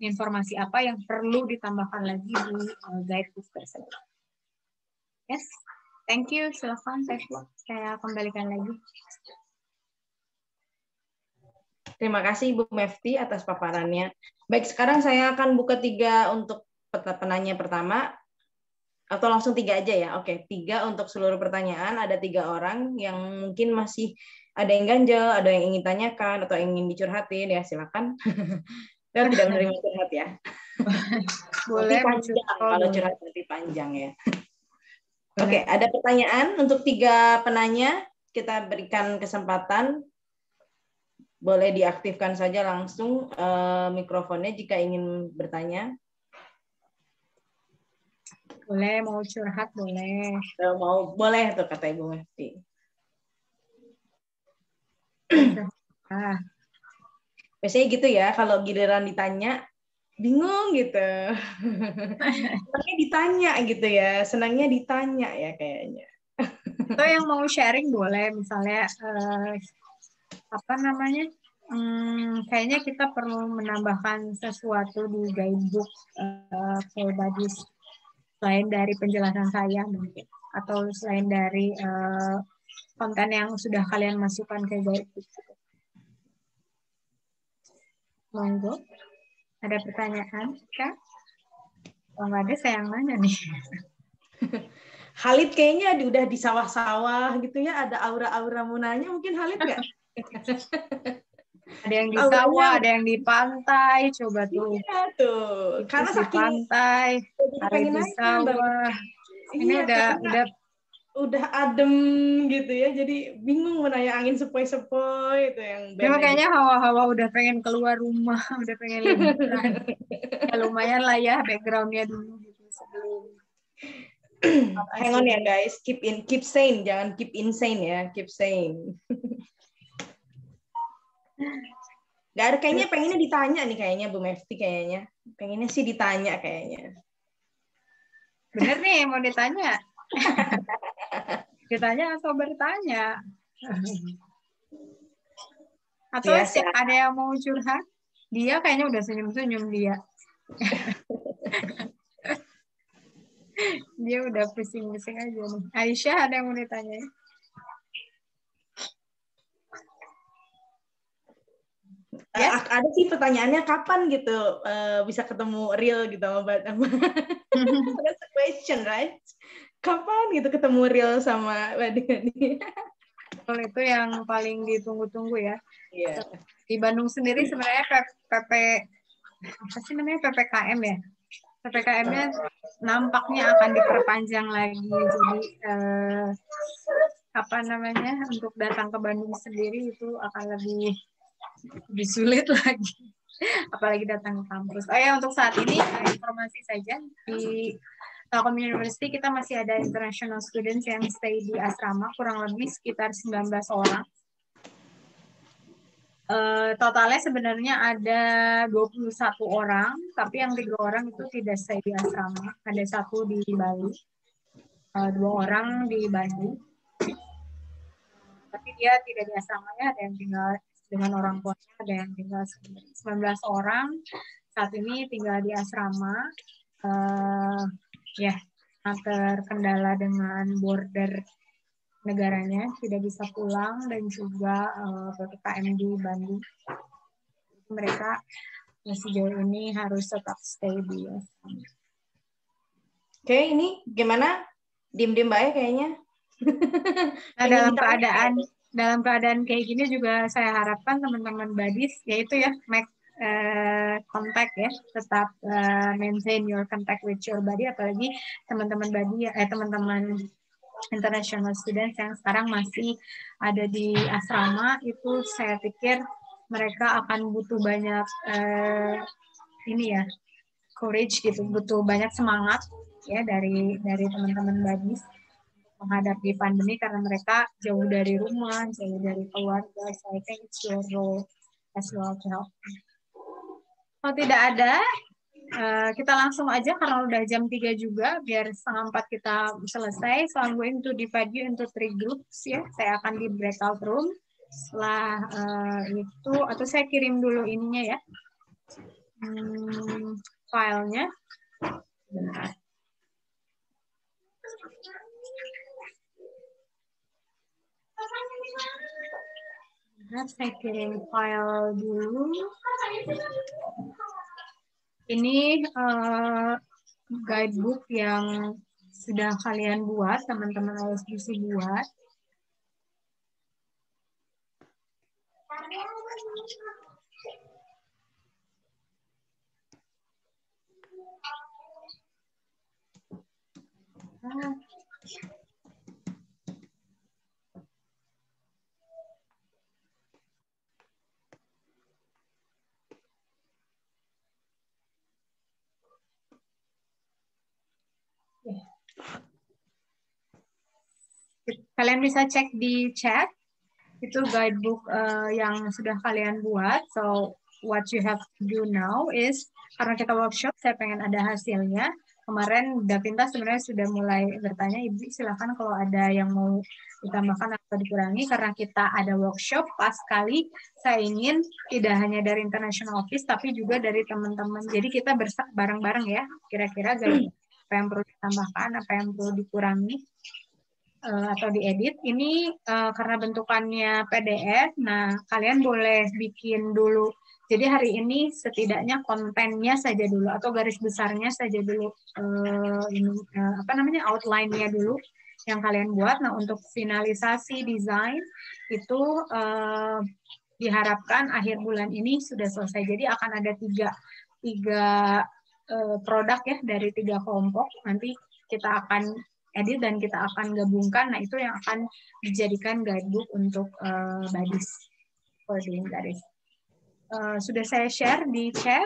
informasi apa yang perlu ditambahkan lagi di guidebook tersebut. Yes, thank you. Silakan saya kembalikan lagi. Terima kasih Ibu Mefti atas paparannya. Baik, sekarang saya akan buka 3 untuk penanya pertama. Atau langsung 3 aja ya? Oke, 3 untuk seluruh pertanyaan. Ada 3 orang yang mungkin masih ada yang ganjel, ada yang ingin tanyakan, atau ingin dicurhatin, ya silakan. Saya tidak menerima curhat ya. Boleh Nanti panjang, kalau boleh. curhat nanti panjang ya. Oke, ada pertanyaan untuk 3 penanya. Kita berikan kesempatan. Boleh diaktifkan saja langsung mikrofonnya jika ingin bertanya. Boleh, mau curhat boleh. Kalau mau, boleh tuh kata Ibu Mefti. Ah, Biasanya gitu ya, kalau giliran ditanya, bingung gitu. Senangnya ditanya gitu ya, senangnya ditanya ya kayaknya. atau yang mau sharing boleh, misalnya apa namanya? Kayaknya kita perlu menambahkan sesuatu di guidebook for Buddies selain dari penjelasan saya mungkin, atau selain dari konten yang sudah kalian masukkan ke guidebook. Monggo, ada pertanyaan, Kak? Kalau nggak ada, saya yang nanya nih. Khalid kayaknya udah di sawah-sawah gitu ya, ada aura-aura munanya, mungkin Khalid nggak? Ada yang di sawah, ada yang di pantai, coba tuh. Iya tuh, karena Di saking pantai, ada pengen di nanya sawah. Ini iya, udah adem gitu ya, jadi bingung mau nanya angin sepoi-sepoi itu yang Memang bandnya kayaknya hawa-hawa udah pengen keluar rumah, udah pengen liburan. Ya lumayan lah ya backgroundnya dulu gitu sebelum. Hang on ya guys, keep sane, jangan keep insane ya, keep sane. Gak ada, kayaknya pengennya ditanya nih kayaknya Bu Mefti kayaknya. Pengennya sih ditanya kayaknya. Bener nih mau ditanya. Ditanya atau bertanya? Atau Biasa. ada yang mau curhat? Dia kayaknya udah senyum-senyum dia. Dia udah pusing-pusing aja nih. Aisyah ada yang mau ditanya? Yes? Ada sih pertanyaannya kapan gitu bisa ketemu real gitu sama That's the question, right? Kapan gitu ketemu real sama Mbak Dani? Itu yang paling ditunggu-tunggu ya. Iya. Di Bandung sendiri sebenarnya PP apa sih namanya PPKM ya? PPKM-nya nampaknya akan diperpanjang lagi. Jadi apa namanya untuk datang ke Bandung sendiri itu akan lebih sulit lagi. Apalagi datang ke kampus. Oh ya, untuk saat ini informasi saja di Telkom University kita masih ada international students yang stay di asrama kurang lebih sekitar 19 orang. Totalnya sebenarnya ada 21 orang, tapi yang 3 orang itu tidak stay di asrama. Ada 1 di Bali, 2 orang di Bandung. Tapi dia tidak di asramanya, ada yang tinggal dengan orang tuanya, ada yang tinggal 19 orang. Saat ini tinggal di asrama. Ya, terkendala dengan border negaranya, tidak bisa pulang, dan juga PPKM di Bandung. Mereka sejauh ini harus tetap stay di asrama. Oke, ini gimana? Diem-diem baik kayaknya. Nah, dalam keadaan kayak gini juga saya harapkan teman-teman Badis, yaitu ya make contact ya, tetap maintain your contact with your body, apalagi teman-teman badi teman-teman international students yang sekarang masih ada di asrama, itu saya pikir mereka akan butuh banyak ini ya courage gitu, butuh banyak semangat ya dari teman-teman Badis menghadapi pandemi karena mereka jauh dari rumah, jauh dari keluarga. So I think it's your role as well to help. Kalau tidak ada, kita langsung aja karena udah jam 3 juga, biar 3:30 kita selesai. So I'm going to divide you into 3 groups ya. Saya akan di breakout room. Setelah itu, atau saya kirim dulu ininya ya, filenya. Bentar. Saya kirim file dulu. Ini guidebook yang sudah kalian buat, teman-teman LSBC buat. Kalian bisa cek di chat, itu guidebook yang sudah kalian buat. So, what you have to do now is, karena kita workshop, saya pengen ada hasilnya. Kemarin Davinta sebenarnya sudah mulai bertanya, Ibu silakan kalau ada yang mau ditambahkan atau dikurangi, karena kita ada workshop, pas sekali saya ingin tidak hanya dari International Office, tapi juga dari teman-teman. Jadi kita bareng-bareng ya, kira-kira apa yang perlu ditambahkan, apa yang perlu dikurangi atau diedit. Ini karena bentukannya PDF, nah kalian boleh bikin dulu. Jadi hari ini setidaknya kontennya saja dulu atau garis besarnya saja dulu, apa namanya, outline-nya dulu yang kalian buat. Nah untuk finalisasi desain itu diharapkan akhir bulan ini sudah selesai. Jadi akan ada tiga produk ya dari 3 kelompok. Nanti kita akan edit dan kita akan gabungkan. Nah, itu yang akan dijadikan guidebook untuk Badis for doing Badis. Sudah saya share di chat.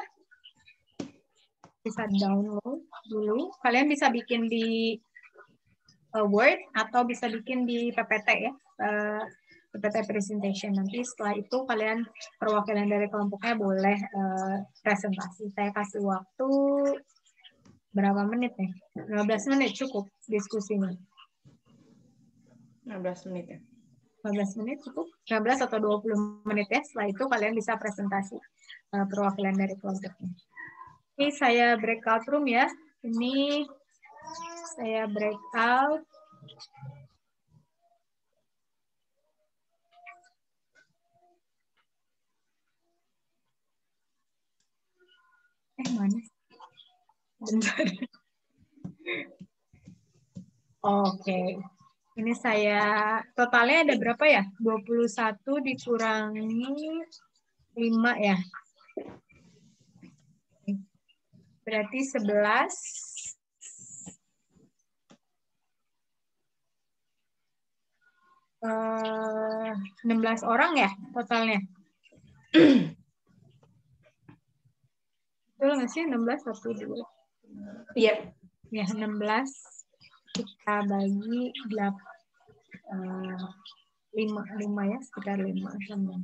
Bisa download dulu. Kalian bisa bikin di Word atau bisa bikin di PPT ya. PPT presentation. Nanti setelah itu kalian perwakilan dari kelompoknya boleh presentasi. Saya kasih waktu berapa menit nih? 15 menit cukup diskusinya. 15 menit ya. 15 menit cukup? 15 atau 20 menit ya. Setelah itu kalian bisa presentasi perwakilan dari kelompoknya. Oke, saya breakout room ya. Ini saya breakout. Mana? Bentar. Oke. Ini saya totalnya ada berapa ya? 21 dikurangi 5 ya. Berarti 11. 16 orang ya totalnya. Betul nggak sih? 16, 1, 2. Iya. Ya, 16 kita bagi 5 ya, sekitar 5 sama.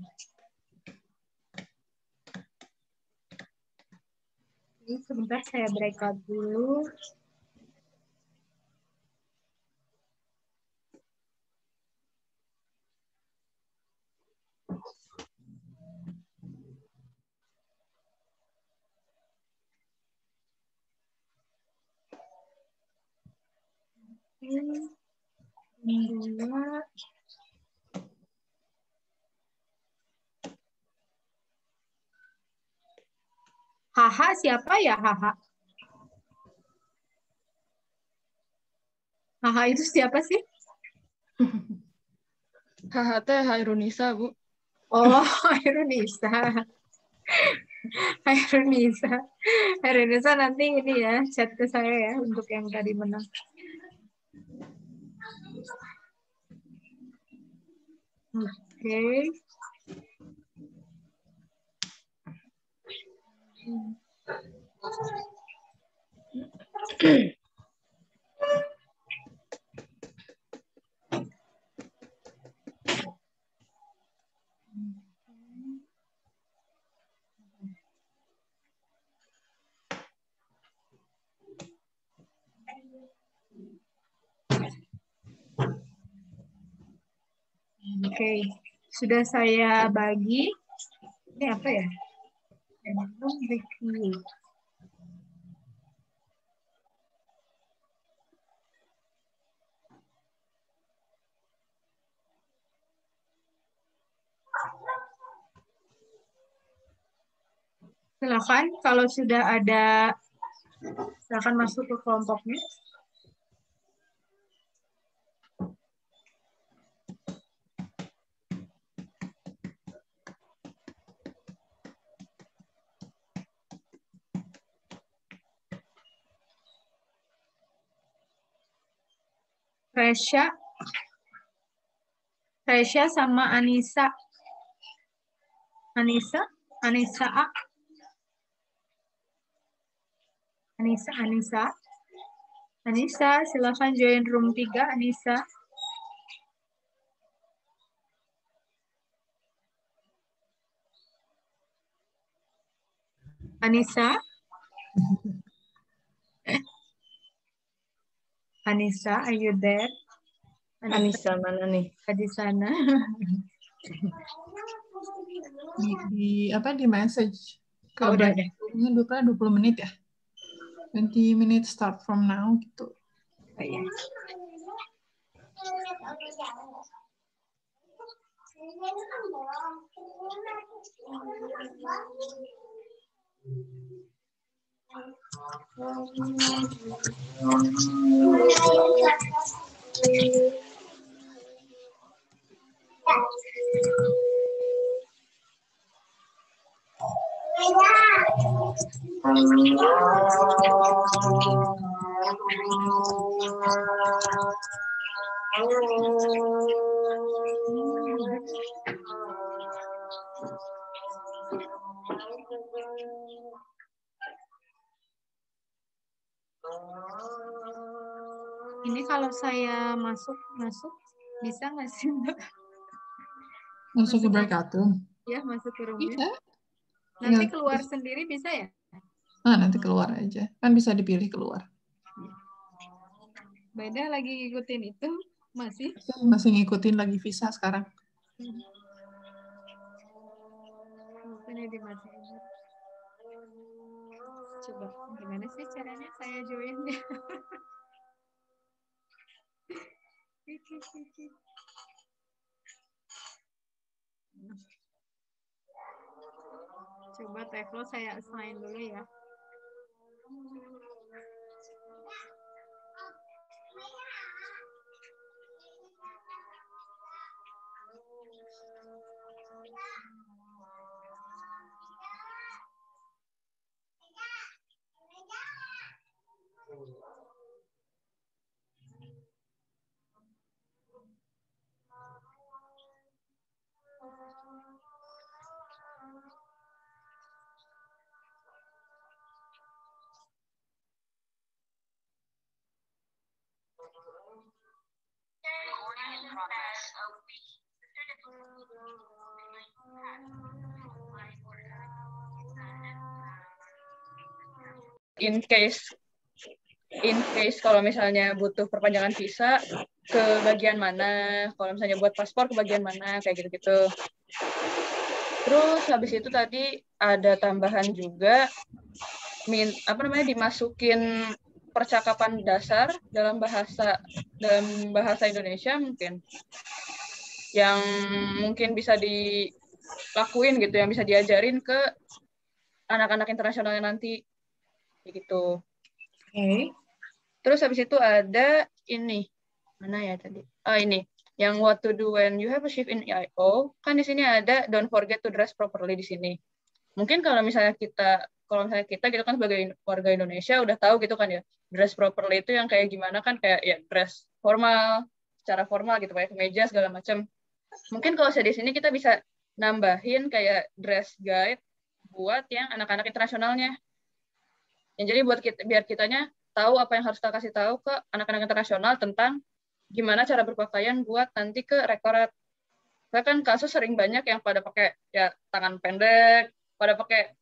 Ini sebentar saya breakout dulu. Dua. Haha, siapa ya Haha? Haha itu siapa sih? Haha teh Hairunisa, Bu. Oh, Hairunisa. Hairunisa. Hairunisa nanti ini ya, chat ke saya ya untuk yang tadi menang. Oke. Oke, sudah saya bagi. Ini apa ya? Review. Silakan kalau sudah ada, silakan masuk ke kelompoknya. Resya sama Anissa. Anissa A. Anissa, silakan join room 3, Anissa. Anissa, are you there? Anissa mana nih? Di sana. Di message. Oh, udah. 20 menit ya. 20 minutes start from now gitu. Oh, iya. Ini kalau saya masuk bisa nggak sih, Mbak? Masuk ke breakout room. Ya, masuk ke roomnya. Bisa. Nanti keluar sendiri bisa ya? Nah, nanti keluar aja. Kan bisa dipilih keluar. Beda lagi ngikutin itu masih? Masih ngikutin lagi visa sekarang. Ini dimatiin. Coba gimana sih caranya saya join ya? Coba Teflo saya assign dulu ya. In case kalau misalnya butuh perpanjangan visa ke bagian mana, kalau misalnya buat paspor ke bagian mana, kayak gitu-gitu. Terus habis itu tadi ada tambahan juga dimasukin percakapan dasar dalam bahasa Indonesia mungkin yang mungkin bisa dilakuin gitu, yang bisa diajarin ke anak-anak internasionalnya nanti gitu. Oke. Terus habis itu ada ini mana ya tadi? Ini yang what to do when you have a shift in EIO. Kan di sini ada don't forget to dress properly di sini. Mungkin kalau misalnya kita gitu kan sebagai warga Indonesia udah tahu gitu kan ya, dress properly itu yang kayak gimana kan, kayak ya dress formal, secara formal gitu, pakai kemeja segala macam. Mungkin kalau saya di sini kita bisa nambahin kayak dress guide buat yang anak-anak internasionalnya. Yang jadi buat kita, biar kitanya tahu apa yang harus kita kasih tahu ke anak-anak internasional tentang gimana cara berpakaian buat nanti ke rektorat. Saya kan kasus sering banyak yang pada pakai ya tangan pendek, pada pakai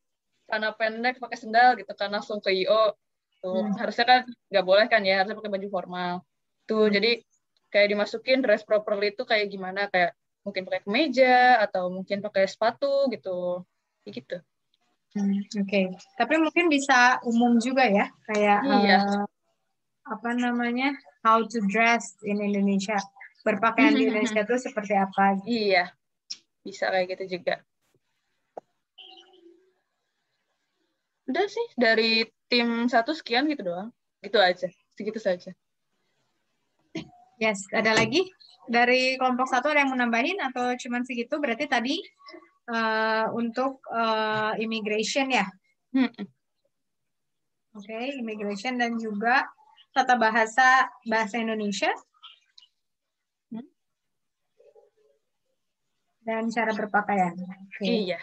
celana pendek, pakai sendal gitu kan langsung ke IO. Tuh, harusnya kan nggak boleh kan ya, harusnya pakai baju formal. Tuh, jadi kayak dimasukin dress properly itu kayak gimana, kayak mungkin pakai kemeja atau mungkin pakai sepatu gitu. Gitu. Oke. Tapi mungkin bisa umum juga ya, kayak Iya. How to dress in Indonesia. Berpakaian di Indonesia itu seperti apa? Iya. Bisa kayak gitu juga. Udah sih, dari tim 1 sekian gitu doang. Gitu aja. Segitu saja. Yes, ada lagi? Dari kelompok 1 ada yang mau nambahin atau cuma segitu? Berarti tadi untuk immigration ya? Oke, immigration dan juga tata bahasa Indonesia. dan cara berpakaian. Iya.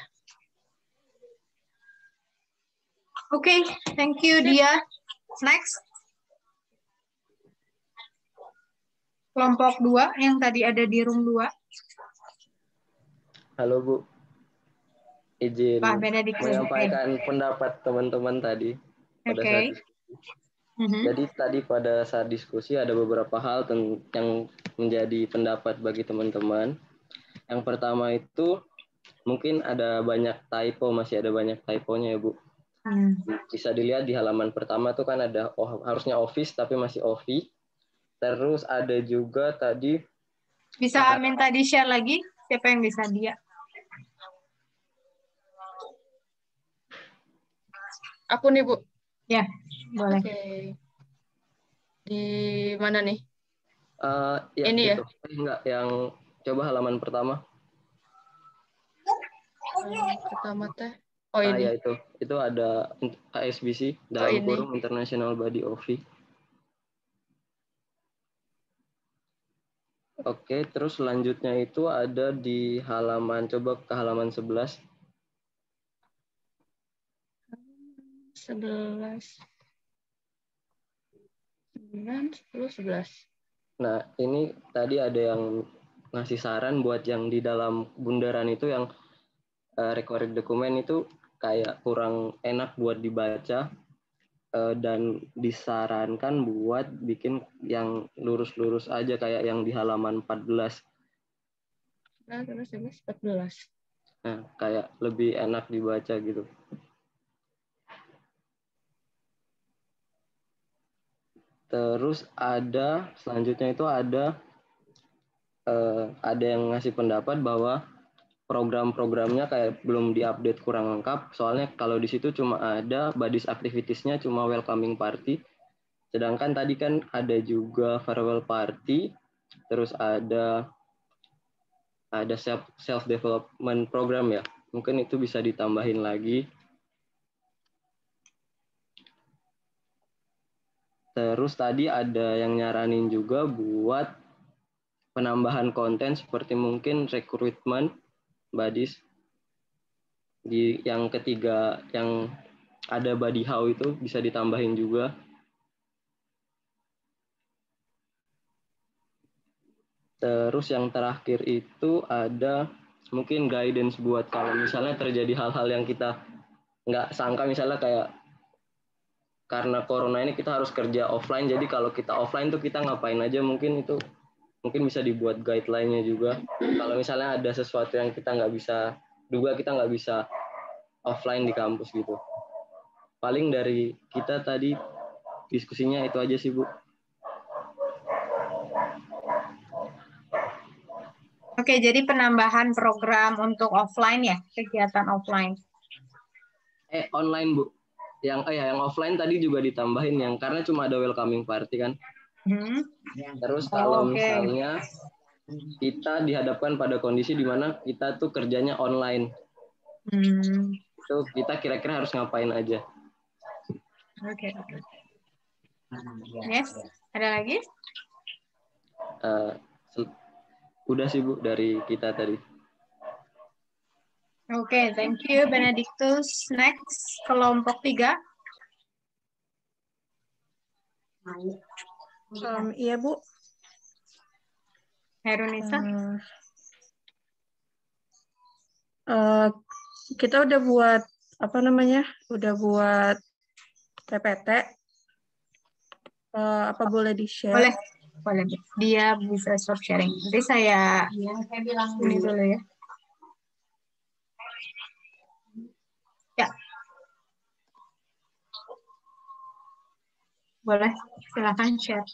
Oke, thank you Dia. Next. Kelompok 2 yang tadi ada di room 2. Halo Bu, izin Pak Benedictus. menyampaikan pendapat teman-teman tadi pada saat diskusi. Jadi tadi pada saat diskusi ada beberapa hal yang menjadi pendapat bagi teman-teman. Yang pertama itu mungkin ada banyak typo, masih ada banyak typonya ya Bu. Bisa dilihat di halaman pertama tuh kan ada harusnya office tapi masih office. Terus ada juga tadi. Bisa minta di-share lagi? Siapa yang bisa Dia? Aku nih Bu. Ya, boleh. Oke. Di mana nih? Ya, ini gitu. Ya? Enggak, yang coba halaman pertama. Pertama teh. Oh ini. Ya itu ada ISBC dalam kurung International Body of Fee. Oke, terus selanjutnya itu ada di halaman, coba ke halaman 11. 11. 9, 10, 11. Nah, ini tadi ada yang ngasih saran buat yang di dalam bundaran itu yang required dokumen itu kayak kurang enak buat dibaca dan disarankan buat bikin yang lurus-lurus aja kayak yang di halaman 14. Nah, terus 14. Nah, kayak lebih enak dibaca gitu. Terus selanjutnya itu ada yang ngasih pendapat bahwa program-programnya kayak belum diupdate kurang lengkap. Soalnya kalau di situ cuma ada Buddies activities-nya cuma welcoming party. Sedangkan tadi kan ada juga farewell party, terus ada self development program ya. Mungkin itu bisa ditambahin lagi. Terus tadi ada yang nyaranin juga buat penambahan konten seperti mungkin recruitment buddies. Di yang ketiga yang ada buddy how itu bisa ditambahin juga. Terus yang terakhir itu ada mungkin guidance buat kalau misalnya terjadi hal-hal yang kita nggak sangka, misalnya kayak karena corona ini kita harus kerja offline, jadi kalau kita offline tuh kita ngapain aja, mungkin bisa dibuat guideline-nya juga. Kalau misalnya ada sesuatu yang kita nggak bisa duga, kita nggak bisa offline di kampus gitu. Paling dari kita tadi diskusinya itu aja sih Bu. Oke, jadi penambahan program untuk offline ya, kegiatan offline. Online Bu. Yang offline tadi juga ditambahin yang karena cuma ada welcoming party kan. Terus kalau misalnya kita dihadapkan pada kondisi di mana kita tuh kerjanya online, itu kita kira-kira harus ngapain aja? Oke. Yes, ada lagi? Udah sih Bu dari kita tadi. Oke, thank you Benedictus. Next, kelompok 3. Iya Bu. Herunisa. Kita udah buat udah buat PPT. Apa boleh di-share? Boleh. Dia bisa stop sharing. Nanti saya bilang ini dulu ya. Ya. Boleh, silakan share.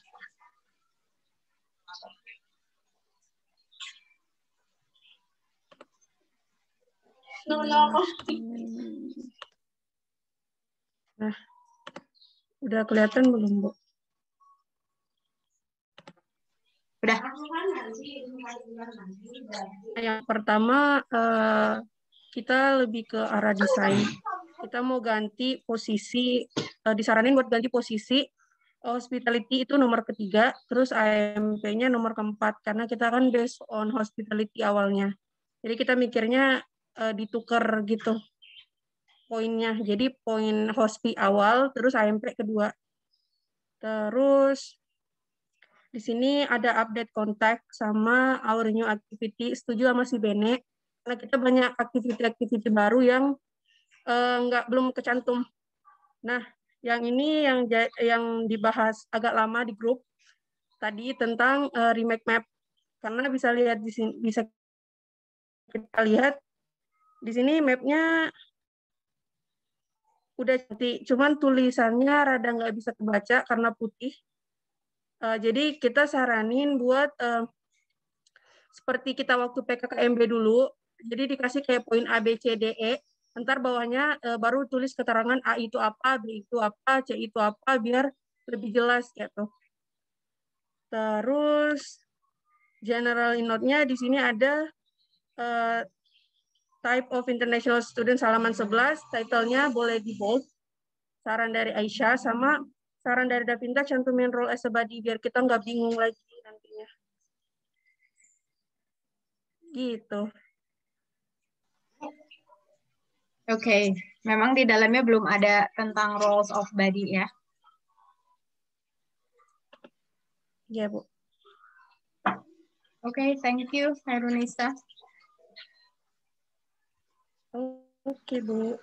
Nah, udah kelihatan belum Bu? Udah. Yang pertama kita lebih ke arah desain. Kita mau ganti posisi, disaranin buat ganti posisi hospitality itu nomor ketiga, terus AMP-nya nomor keempat karena kita kan based on hospitality awalnya. Jadi kita mikirnya ditukar gitu poinnya. Jadi poin HOSPI awal, terus AMP kedua. Terus di sini ada update kontak sama our new activity. Setuju sama si Bene, karena kita banyak aktiviti-aktiviti baru yang belum kecantum. Nah, yang ini yang dibahas agak lama di grup tadi tentang remake map. Karena bisa lihat di sini, bisa kita lihat di sini mapnya udah cantik, cuman tulisannya rada nggak bisa kebaca karena putih. Jadi kita saranin buat seperti kita waktu PKKMB dulu, jadi dikasih kayak poin A, B, C, D, E, ntar bawahnya baru tulis keterangan A itu apa, B itu apa, C itu apa, biar lebih jelas gitu. Terus general note-nya di sini ada type of international students halaman 11, title-nya boleh di bold. Saran dari Aisyah sama saran dari Davinta cantumin role as a buddy biar kita nggak bingung lagi nantinya. Gitu. Oke, memang di dalamnya belum ada tentang roles of body ya. Iya, Bu. Oke, thank you, Hairunisa. Oke, Bu.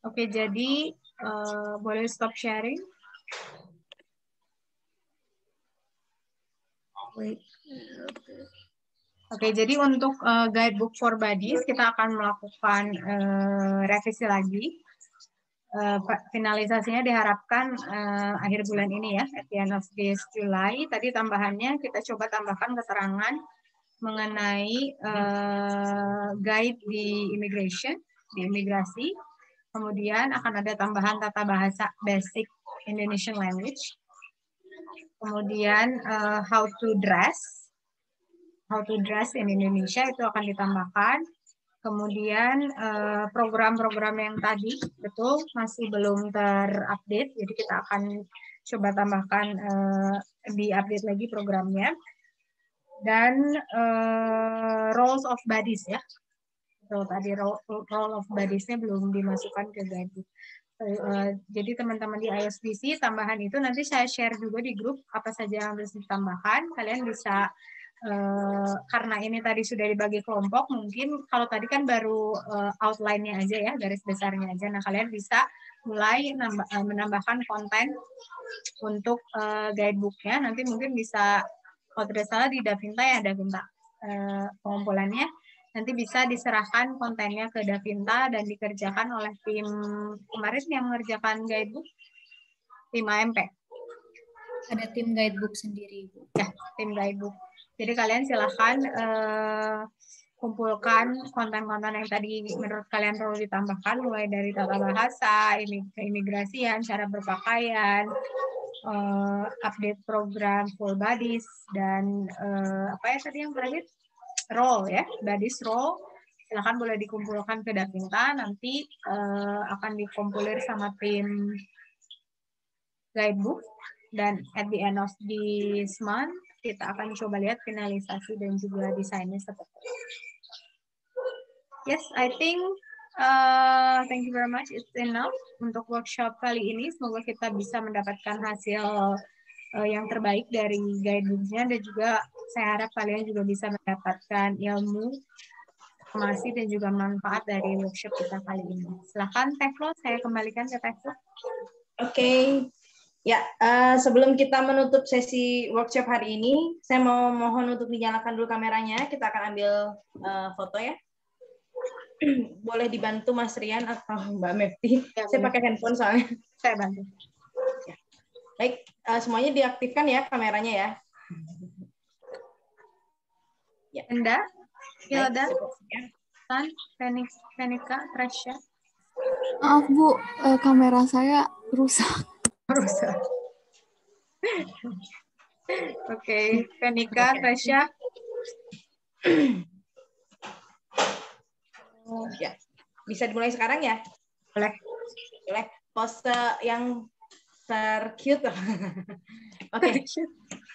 Oke, jadi boleh stop sharing. Wait. Oke, jadi untuk guidebook for buddies kita akan melakukan revisi lagi. Finalisasinya diharapkan akhir bulan ini ya, at the end of this July. Tadi tambahannya kita coba tambahkan keterangan mengenai guide di immigration, di imigrasi. Kemudian akan ada tambahan tata bahasa basic Indonesian language. Kemudian how to dress in Indonesia itu akan ditambahkan. Kemudian program-program yang tadi betul masih belum terupdate, jadi kita akan coba tambahkan diupdate lagi programnya. Dan roles of buddies ya, so, tadi role of buddies-nya belum dimasukkan ke guidebook. Jadi teman-teman di ISBC tambahan itu nanti saya share juga di grup apa saja yang harus ditambahkan. Kalian bisa karena ini tadi sudah dibagi kelompok, mungkin kalau tadi kan baru outline-nya aja ya, garis besarnya aja. Nah, kalian bisa mulai menambahkan konten untuk guidebook-nya. Nanti mungkin bisa, kalau tidak salah di Davinta ya, Davinta pengumpulannya. Nanti bisa diserahkan kontennya ke Davinta dan dikerjakan oleh tim kemarin yang mengerjakan guidebook, tim AMP. Ada tim guidebook sendiri, Bu. Ya, tim guidebook. Jadi kalian silahkan kumpulkan konten-konten yang tadi menurut kalian perlu ditambahkan, mulai dari tata bahasa, keimigrasian, cara berpakaian, update program full buddies, dan apa ya tadi yang terakhir? Role ya, buddies role. Silahkan boleh dikumpulkan ke Davinta, nanti akan dikompilir sama tim guidebook, dan at the end of this month kita akan coba lihat finalisasi dan juga desainnya seperti apa. Yes, I think thank you very much. It's enough untuk workshop kali ini. Semoga kita bisa mendapatkan hasil yang terbaik dari guidebook-nya, dan juga saya harap kalian juga bisa mendapatkan ilmu, informasi, dan juga manfaat dari workshop kita kali ini. Silakan Teflo, saya kembalikan ke Teflo. Oke. Ya, sebelum kita menutup sesi workshop hari ini, saya mau mohon untuk dinyalakan dulu kameranya. Kita akan ambil foto ya. Boleh dibantu Mas Rian atau Mbak Mefti. Ya, saya pakai handphone soalnya. Saya bantu. Ya. Baik, semuanya diaktifkan ya kameranya ya. Ya. Anda, Hilda, Tan, Fenika, Tresya. Maaf Bu, kamera saya rusak. Rusak. Oke, Fenika, Tresya. Ya, bisa dimulai sekarang ya? Boleh. Boleh. Pose yang tercute. Oke.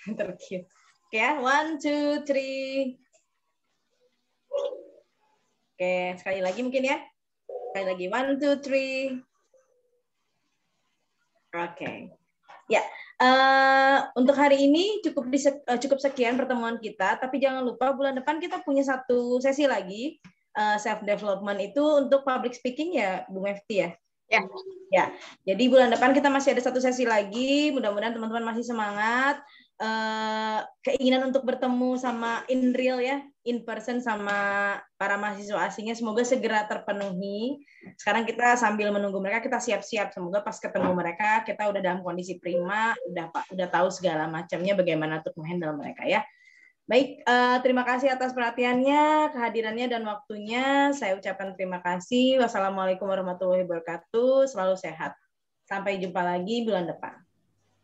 Tercute. Oke ya, 1, 2, 3. Oke, sekali lagi mungkin ya. Sekali lagi, 1, 2, 3. Oke. Ya, untuk hari ini cukup sekian pertemuan kita, tapi jangan lupa bulan depan kita punya satu sesi lagi, self development itu untuk public speaking ya, Bu Mefti ya. Ya. Ya, jadi bulan depan kita masih ada satu sesi lagi. Mudah-mudahan teman-teman masih semangat. Keinginan untuk bertemu sama in real ya, in person sama para mahasiswa asingnya semoga segera terpenuhi. Sekarang kita sambil menunggu mereka, kita siap-siap. Semoga pas ketemu mereka kita udah dalam kondisi prima, udah tahu segala macamnya bagaimana untuk menghandle mereka ya. Baik, terima kasih atas perhatiannya, kehadirannya dan waktunya. Saya ucapkan terima kasih. Wassalamualaikum warahmatullahi wabarakatuh. Selalu sehat. Sampai jumpa lagi bulan depan.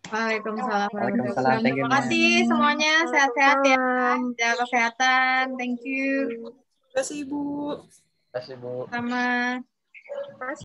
Waalaikumsalam. Waalaikumsalam. Thank you, Terima kasih semuanya. Sehat-sehat ya. Jaga kesehatan. Thank you. Terima kasih, Ibu. Terima kasih, Bu. Sama.